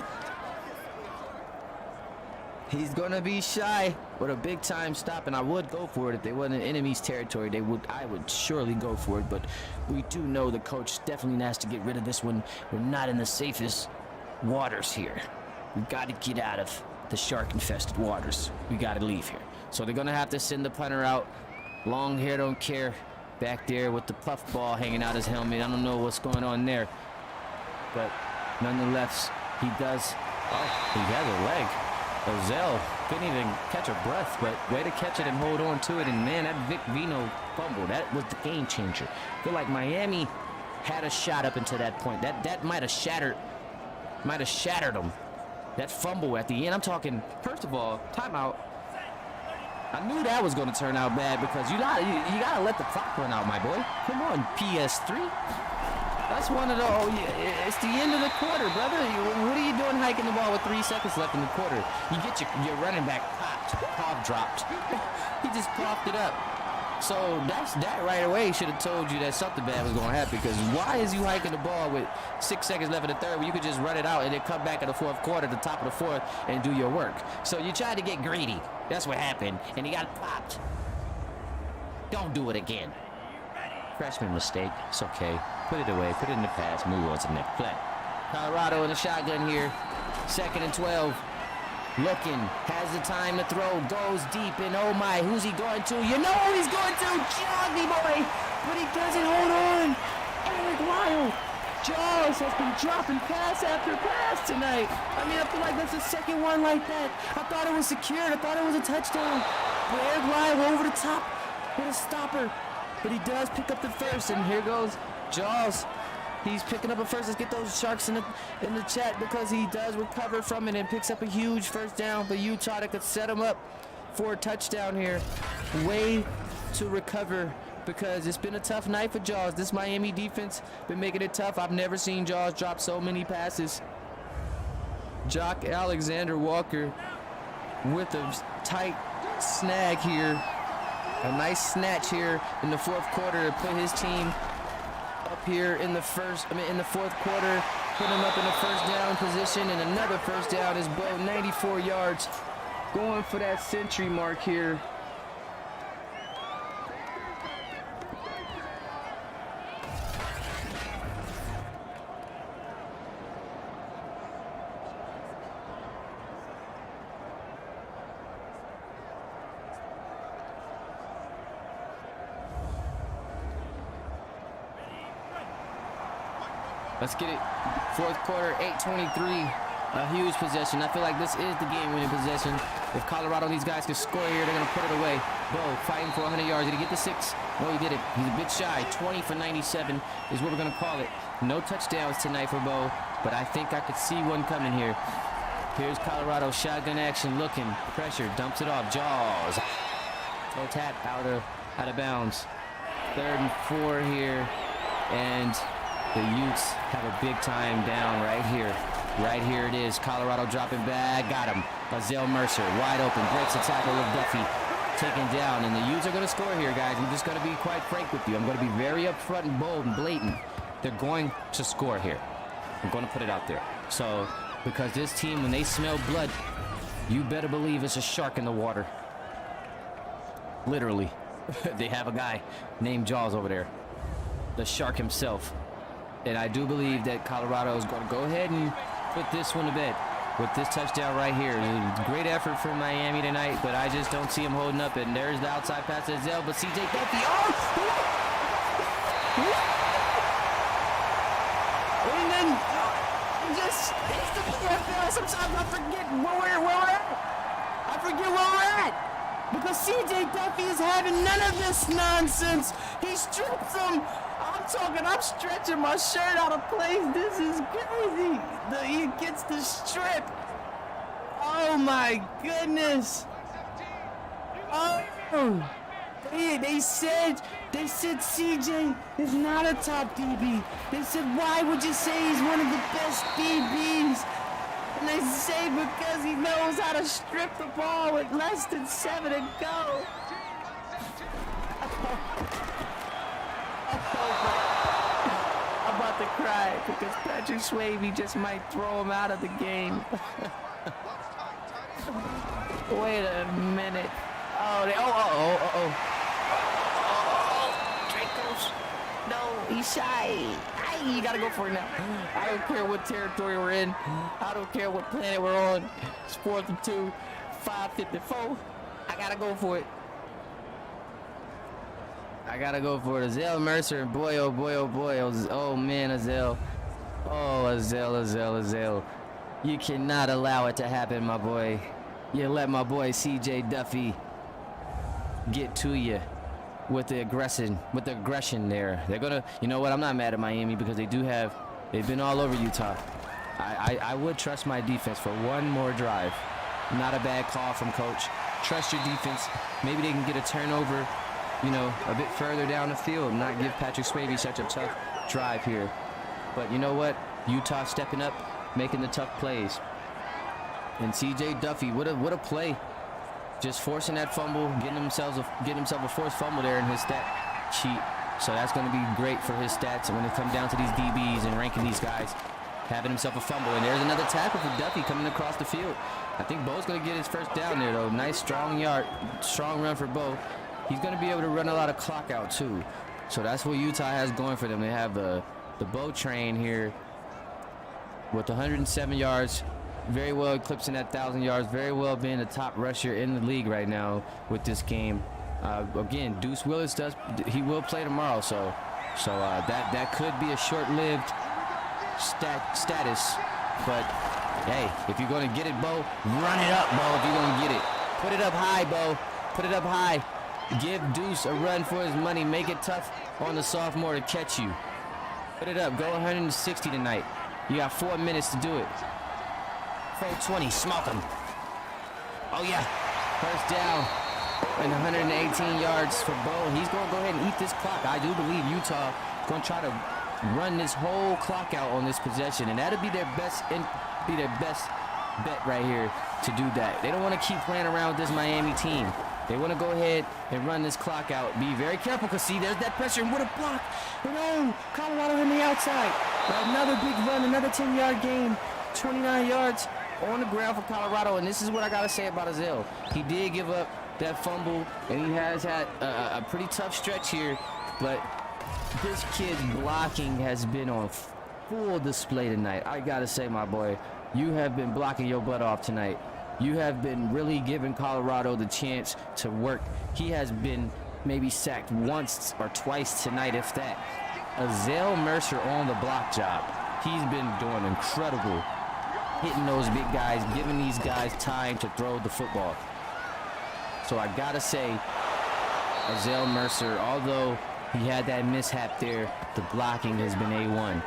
He's gonna be shy. What a big time stop, and I would go for it if they wasn't in enemy's territory. I would surely go for it, but we do know the coach definitely has to get rid of this one. We're not in the safest waters here. We got to get out of the shark-infested waters. We got to leave here. So they're gonna have to send the punter out. Long hair, don't care. Back there with the puff ball hanging out his helmet. I don't know what's going on there, but nonetheless, he does. Oh, he has a leg. Ozell couldn't even catch a breath, but way to catch it and hold on to it. And man, that Vic Vino fumble, that was the game changer. I feel like Miami had a shot up until that point. That might have shattered them. That fumble at the end. I'm talking, first of all, timeout. I knew that was going to turn out bad because you gotta let the clock run out, my boy. Come on, PS3. That's one of the, it's the end of the quarter, brother. What are you doing hiking the ball with 3 seconds left in the quarter? You get your running back cough dropped. He just coughed it up. So that right away should have told you that something bad was going to happen, because why is you hiking the ball with 6 seconds left in the third when you could just run it out and then come back in the 4th quarter, the top of the 4th, and do your work? So you tried to get greedy. That's what happened, and he got popped. Don't do it again. Freshman mistake. It's okay. Put it away. Put it in the past. Move on to the next play. Colorado in the shotgun here. 2nd and 12. Looking. Has the time to throw. Goes deep. And oh my. Who's he going to? You know who he's going to. Joggy boy. But he doesn't hold on. Eric Lyle. Jaws has been dropping pass after pass tonight. I mean, I feel like that's the second one like that. I thought it was secured. I thought it was a touchdown. But Eric Lyle over the top with a stopper. But he does pick up the first, and here goes Jaws. He's picking up a first. Let's get those Sharks in the chat, because he does recover from it and picks up a huge first down for Utah that could set him up for a touchdown here. Way to recover, because it's been a tough night for Jaws. This Miami defense been making it tough. I've never seen Jaws drop so many passes. Jock Alexander Walker with a tight snag here. A nice snatch here in the 4th quarter to put his team up here in the 4th quarter. Put him up in the first down position, and another first down is Bo, 94 yards. Going for that century mark here. Let's get it. 4th quarter, 8:23. A huge possession. I feel like this is the game-winning possession. If Colorado, these guys can score here, they're going to put it away. Bo fighting for 100 yards. Did he get the 6? No, he did it. He's a bit shy. 20 for 97 is what we're going to call it. No touchdowns tonight for Bo, but I think I could see one coming here. Here's Colorado, shotgun action, looking, pressure, dumps it off. Jaws. Toe tap out of bounds. 3rd and 4 here, and the Utes have a big time down right here. Right here it is. Colorado dropping back. Got him. Ozell Mercer wide open. Breaks the tackle of Duffy. Taken down. And the Utes are going to score here, guys. I'm just going to be quite frank with you. I'm going to be very upfront and bold and blatant. They're going to score here. I'm going to put it out there. So, because this team, when they smell blood, you better believe it's a shark in the water. Literally. They have a guy named Jaws over there. The shark himself. And I do believe that Colorado is going to go ahead and put this one to bed with this touchdown right here. Great effort from Miami tonight, but I just don't see him holding up. And there's the outside pass to Zell, but CJ Duffy. And then just, it's the PFL. Sometimes I forget where we're at. I forget where we're at. Because CJ Duffy is having none of this nonsense. He strips him. I'm stretching my shirt out of place. This is crazy. He gets the strip. Oh my goodness. Oh. They said CJ is not a top DB. They said, why would you say he's one of the best DBs And they say because he knows how to strip the ball with less than 7 to go. I'm about to cry because Patrick Swayze just might throw him out of the game. Wait a minute. Draco's. No, he's shy. You gotta go for it now. I don't care what territory we're in. I don't care what planet we're on. It's 4th and 2, 5:54. I gotta go for it. I gotta go for it. Azale Mercer, boy, oh boy, oh boy. Oh man, Azale. Oh, Azale. You cannot allow it to happen, my boy. You let my boy CJ Duffy get to you with the aggression there. They're gonna, you know what? I'm not mad at Miami because they've been all over Utah. I would trust my defense for one more drive. Not a bad call from coach. Trust your defense. Maybe they can get a turnover, you know, a bit further down the field and not give Patrick Swayze such a tough drive here. But you know what? Utah stepping up, making the tough plays. And CJ Duffy, what a play. Just forcing that fumble, getting himself a forced fumble there in his stat sheet. So that's going to be great for his stats when it comes down to these DBs and ranking these guys. Having himself a fumble. And there's another tackle for Duffy coming across the field. I think Bo's going to get his first down there, though. Nice, strong run for Bo. He's going to be able to run a lot of clock out, too. So that's what Utah has going for them. They have the Bo train here with 107 yards. Very well eclipsing that 1,000 yards. Very well being the top rusher in the league right now with this game. Again, Deuce Willis he will play tomorrow, so that could be a short-lived status. But hey, if you're going to get it, Bo, run it up, Bo. If you're going to get it, put it up high, Bo. Put it up high. Give Deuce a run for his money. Make it tough on the sophomore to catch you. Put it up. Go 160 tonight. You got 4 minutes to do it. 420, smoke him. Oh yeah, first down and 118 yards for Bo. He's going to go ahead and eat this clock. I do believe Utah is going to try to run this whole clock out on this possession, and that'll be their best bet right here to do that. They don't want to keep playing around with this Miami team. They want to go ahead and run this clock out. Be very careful because see, there's that pressure. What a block! No, Colorado on the outside. Another big run, another 10-yard gain, 29 yards. On the ground for Colorado, and this is what I gotta say about Azale. He did give up that fumble, and he has had a pretty tough stretch here, but this kid's blocking has been on full display tonight. I gotta say, my boy, you have been blocking your butt off tonight. You have been really giving Colorado the chance to work. He has been maybe sacked once or twice tonight, if that. Azale Mercer on the block job. He's been doing incredible. Hitting those big guys, giving these guys time to throw the football. So I gotta say, Azale Mercer, although he had that mishap there, the blocking has been A1.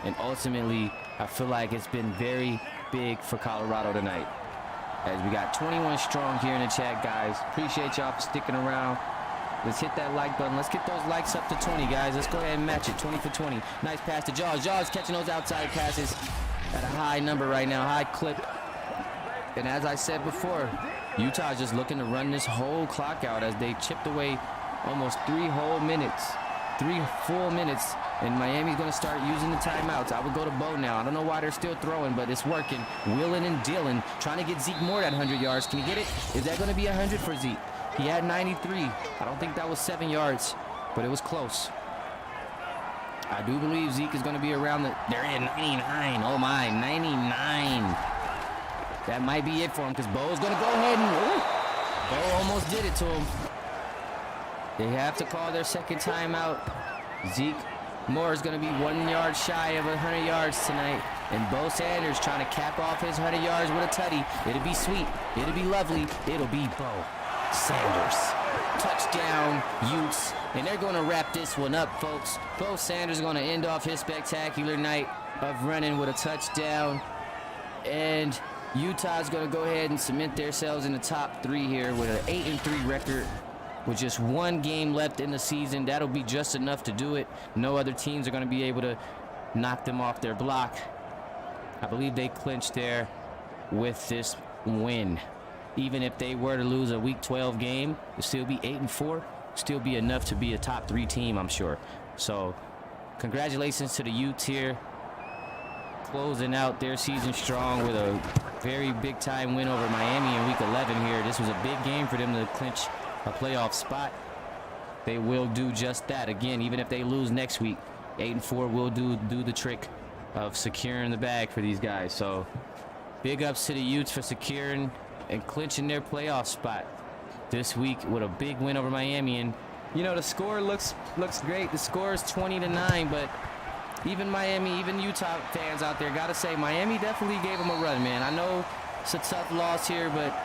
And ultimately, I feel like it's been very big for Colorado tonight. As we got 21 strong here in the chat, guys. Appreciate y'all for sticking around. Let's hit that like button. Let's get those likes up to 20, guys. Let's go ahead and match it. 20 for 20. Nice pass to Jaws. Jaws catching those outside passes at a high number right now, high clip. And as I said before, Utah is just looking to run this whole clock out as they chipped away almost 3 whole minutes. 3 full minutes, and Miami's going to start using the timeouts. I would go to Bo now. I don't know why they're still throwing, but it's working. Wheeling and dealing, trying to get Zeke more than 100 yards. Can he get it? Is that going to be 100 for Zeke? He had 93. I don't think that was 7 yards, but it was close. I do believe Zeke is going to be around they're at 99. Oh my, 99. That might be it for him because Bo's going to go ahead and, Bo almost did it to him. They have to call their second timeout. Zeke Moore is going to be 1 yard shy of 100 yards tonight. And Bo Sanders trying to cap off his 100 yards with a tutty. It'll be sweet. It'll be lovely. It'll be Bo Sanders. Touchdown, Utes. And they're going to wrap this one up, folks. Bo Sanders is going to end off his spectacular night of running with a touchdown. And Utah's going to go ahead and cement themselves in the top 3 here with an 8-3 record. With just 1 game left in the season, that'll be just enough to do it. No other teams are going to be able to knock them off their block. I believe they clinched there with this win. Even if they were to lose a Week 12 game, it'd still be 8-4. Still be enough to be a top 3 team, I'm sure. So, congratulations to the Utes here, closing out their season strong with a very big time win over Miami in Week 11 here. This was a big game for them to clinch a playoff spot. They will do just that. Again, even if they lose next week, 8-4 will do the trick of securing the bag for these guys. So, big ups to the Utes for securing and clinching their playoff spot this week with a big win over Miami. And you know, the score looks great. The score is 20-9, but even Miami, even Utah fans out there, gotta say, Miami definitely gave them a run, man. I know it's a tough loss here, but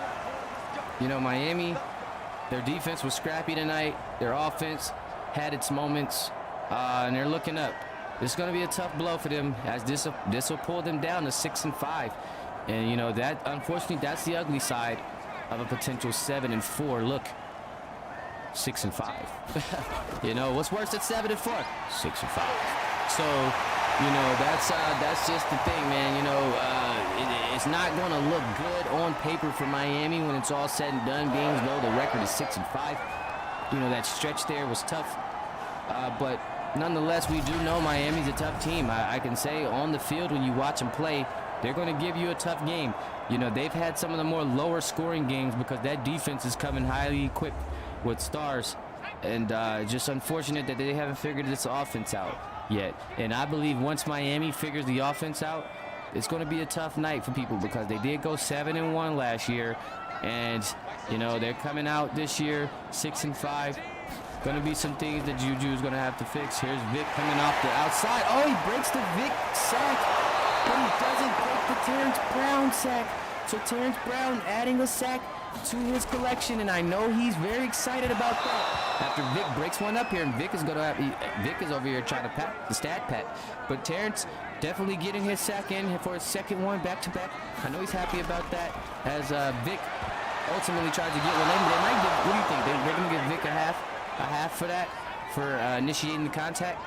you know, Miami, their defense was scrappy tonight. Their offense had its moments, and they're looking up. It's going to be a tough blow for them, as this will pull them down to 6-5. And you know, that unfortunately, that's the ugly side of a potential 7-4. Look, 6-5. You know, what's worse than 7-4? 6-5. So, you know, that's just the thing, man. You know, it's not going to look good on paper for Miami when it's all said and done, being as though the record is 6-5. You know, that stretch there was tough, but nonetheless, we do know Miami's a tough team. I can say on the field, when you watch them play, they're going to give you a tough game. You know, they've had some of the more lower scoring games because that defense is coming highly equipped with stars. And just unfortunate that they haven't figured this offense out yet. And I believe once Miami figures the offense out, it's going to be a tough night for people because they did go 7-1 last year. And, you know, they're coming out this year 6-5. Going to be some things that Juju's going to have to fix. Here's Vic coming off the outside. Oh, he breaks the Vic sack. But he doesn't break the Terrence Brown sack. So Terrence Brown adding a sack to his collection, and I know he's very excited about that. After Vic breaks one up here, and Vic is over here trying to pat the stat pat. But Terrence definitely getting his sack in for his second one back to back. I know he's happy about that, as Vic ultimately tries to get one. They might give, what do you think? They're going to give Vic a half for that, for initiating the contact.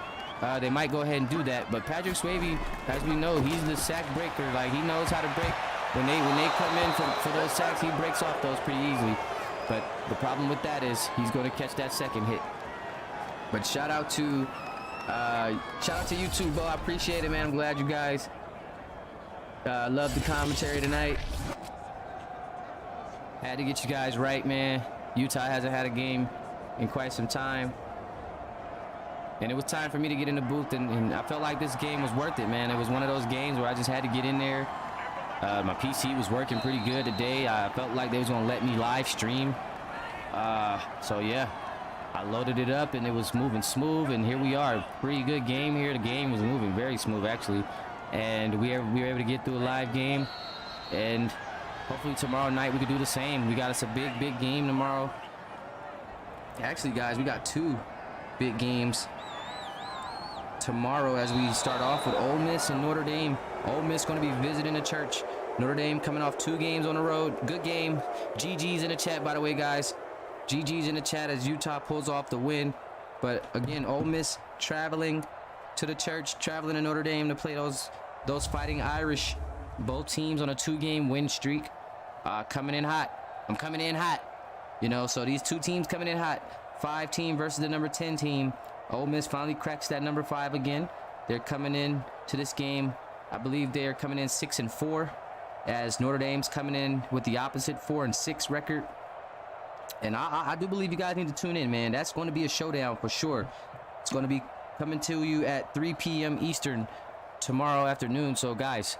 They might go ahead and do that, but Patrick Swayze, as we know, he's the sack breaker. Like, he knows how to break. When they come in for those sacks, he breaks off those pretty easily. But the problem with that is he's going to catch that second hit. But shout out to you too, Bo. I appreciate it, man. I'm glad you guys love the commentary tonight. Had to get you guys right, man. Utah hasn't had a game in quite some time. And it was time for me to get in the booth, and I felt like this game was worth it, man. It was one of those games where I just had to get in there. My PC was working pretty good today. I felt like they was going to let me live stream. So, yeah, I loaded it up, and it was moving smooth, and here we are. Pretty good game here. The game was moving very smooth, actually. And we were able to get through a live game. And hopefully tomorrow night we could do the same. We got us a big game tomorrow. Actually, guys, we got 2 big games tomorrow as we start off with Ole Miss and Notre Dame. Ole Miss going to be visiting the church. Notre Dame coming off 2 games on the road. Good game. GG's in the chat, by the way, guys. GG's in the chat as Utah pulls off the win. But again, Ole Miss traveling to the church, traveling to Notre Dame to play those Fighting Irish. Both teams on a 2-game win streak. Coming in hot. I'm coming in hot. You know, so these 2 teams coming in hot. 5 team versus the number 10 team. Ole Miss finally cracks that number 5 again. They're coming in to this game. I believe they are coming in 6-4, as Notre Dame's coming in with the opposite 4-6 record. And I do believe you guys need to tune in, man. That's going to be a showdown for sure. It's going to be coming to you at 3 p.m. Eastern tomorrow afternoon. So, guys,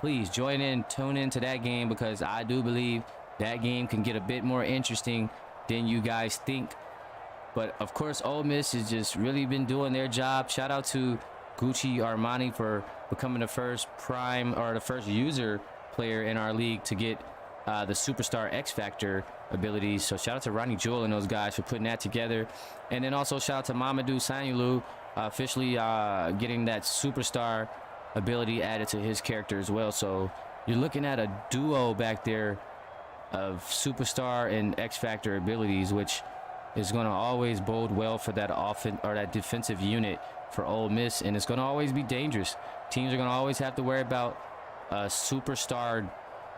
please join in, tune into that game, because I do believe that game can get a bit more interesting than you guys think. But, of course, Ole Miss has just really been doing their job. Shout out to Gucci Armani for becoming the first user player in our league to get the Superstar X Factor abilities. So shout out to Ronnie Jewell and those guys for putting that together. And then also shout out to Mamadou Sanyulu officially getting that Superstar ability added to his character as well. So you're looking at a duo back there of Superstar and X Factor abilities, which is going to always bode well for that that defensive unit for Ole Miss, and it's going to always be dangerous. Teams are going to always have to worry about a superstar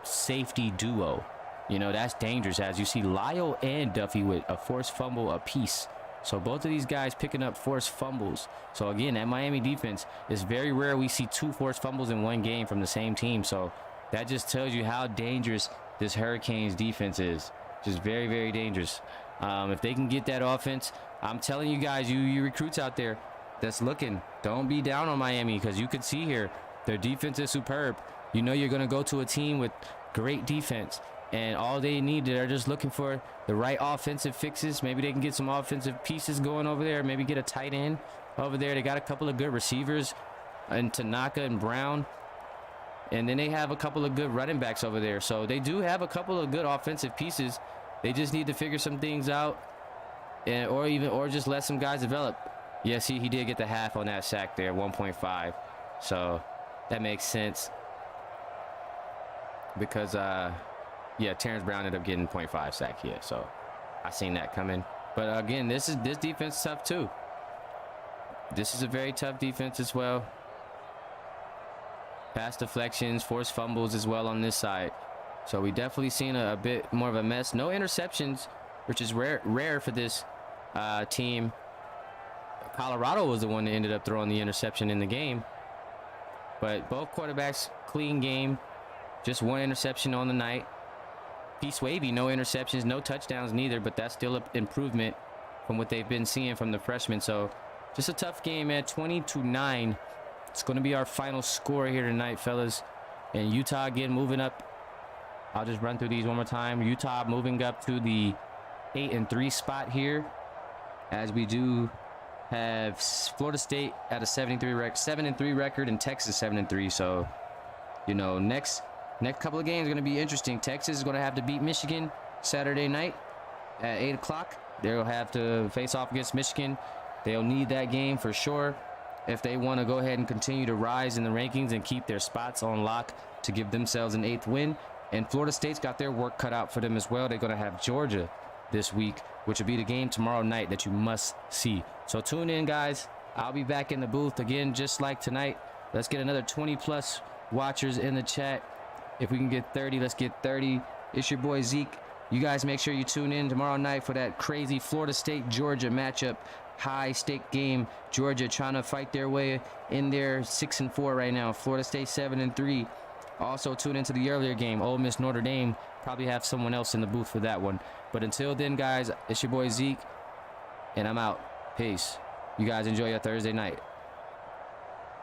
safety duo. You know, that's dangerous, as you see Lyle and Duffy with a forced fumble apiece. So both of these guys picking up forced fumbles. So again, that Miami defense, is very rare we see 2 forced fumbles in one game from the same team. So that just tells you how dangerous this Hurricanes defense is. Just very, very dangerous. If they can get that offense, I'm telling you guys, you recruits out there that's looking, don't be down on Miami, because you can see here their defense is superb. You know you're going to go to a team with great defense, and all they need, they're just looking for the right offensive fixes. Maybe they can get some offensive pieces going over there. Maybe get a tight end over there. They got a couple of good receivers and Tanaka and Brown. And then they have a couple of good running backs over there. So they do have a couple of good offensive pieces. They just need to figure some things out, and or just let some guys develop. Yeah, see, he did get the half on that sack there, 1.5. So that makes sense. Because yeah, Terrence Brown ended up getting 0.5 sack here. So I seen that coming. But again, this defense is tough too. This is a very tough defense as well. Pass deflections, forced fumbles as well on this side. So we definitely seen a bit more of a mess. No interceptions, which is rare for this team. Colorado was the one that ended up throwing the interception in the game. But both quarterbacks, clean game. Just 1 interception on the night. Peace Wavy, no interceptions, no touchdowns neither, but that's still an improvement from what they've been seeing from the freshmen. So just a tough game, man. 20-9. It's going to be our final score here tonight, fellas. And Utah again moving up. I'll just run through these one more time. Utah moving up to the 8-3 spot here, as we do have Florida State at a 7-3 record, and Texas 7-3. So, you know, next couple of games are going to be interesting. Texas is going to have to beat Michigan Saturday night at 8 o'clock. They'll have to face off against Michigan. They'll need that game for sure if they want to go ahead and continue to rise in the rankings and keep their spots on lock to give themselves an 8th win. And Florida State's got their work cut out for them as well. They're going to have Georgia this week, which will be the game tomorrow night that you must see. So tune in, guys. I'll be back in the booth again, just like tonight. Let's get another 20+ watchers in the chat. If we can get 30, let's get 30. It's your boy Zeke. You guys make sure you tune in tomorrow night for that crazy Florida State-Georgia matchup. High-stake game. Georgia trying to fight their way in there, 6-4 right now. Florida State 7-3. Also tune into the earlier game, Ole Miss Notre Dame. Probably have someone else in the booth for that one. But until then, guys, it's your boy Zeke, and I'm out. Peace. You guys enjoy your Thursday night.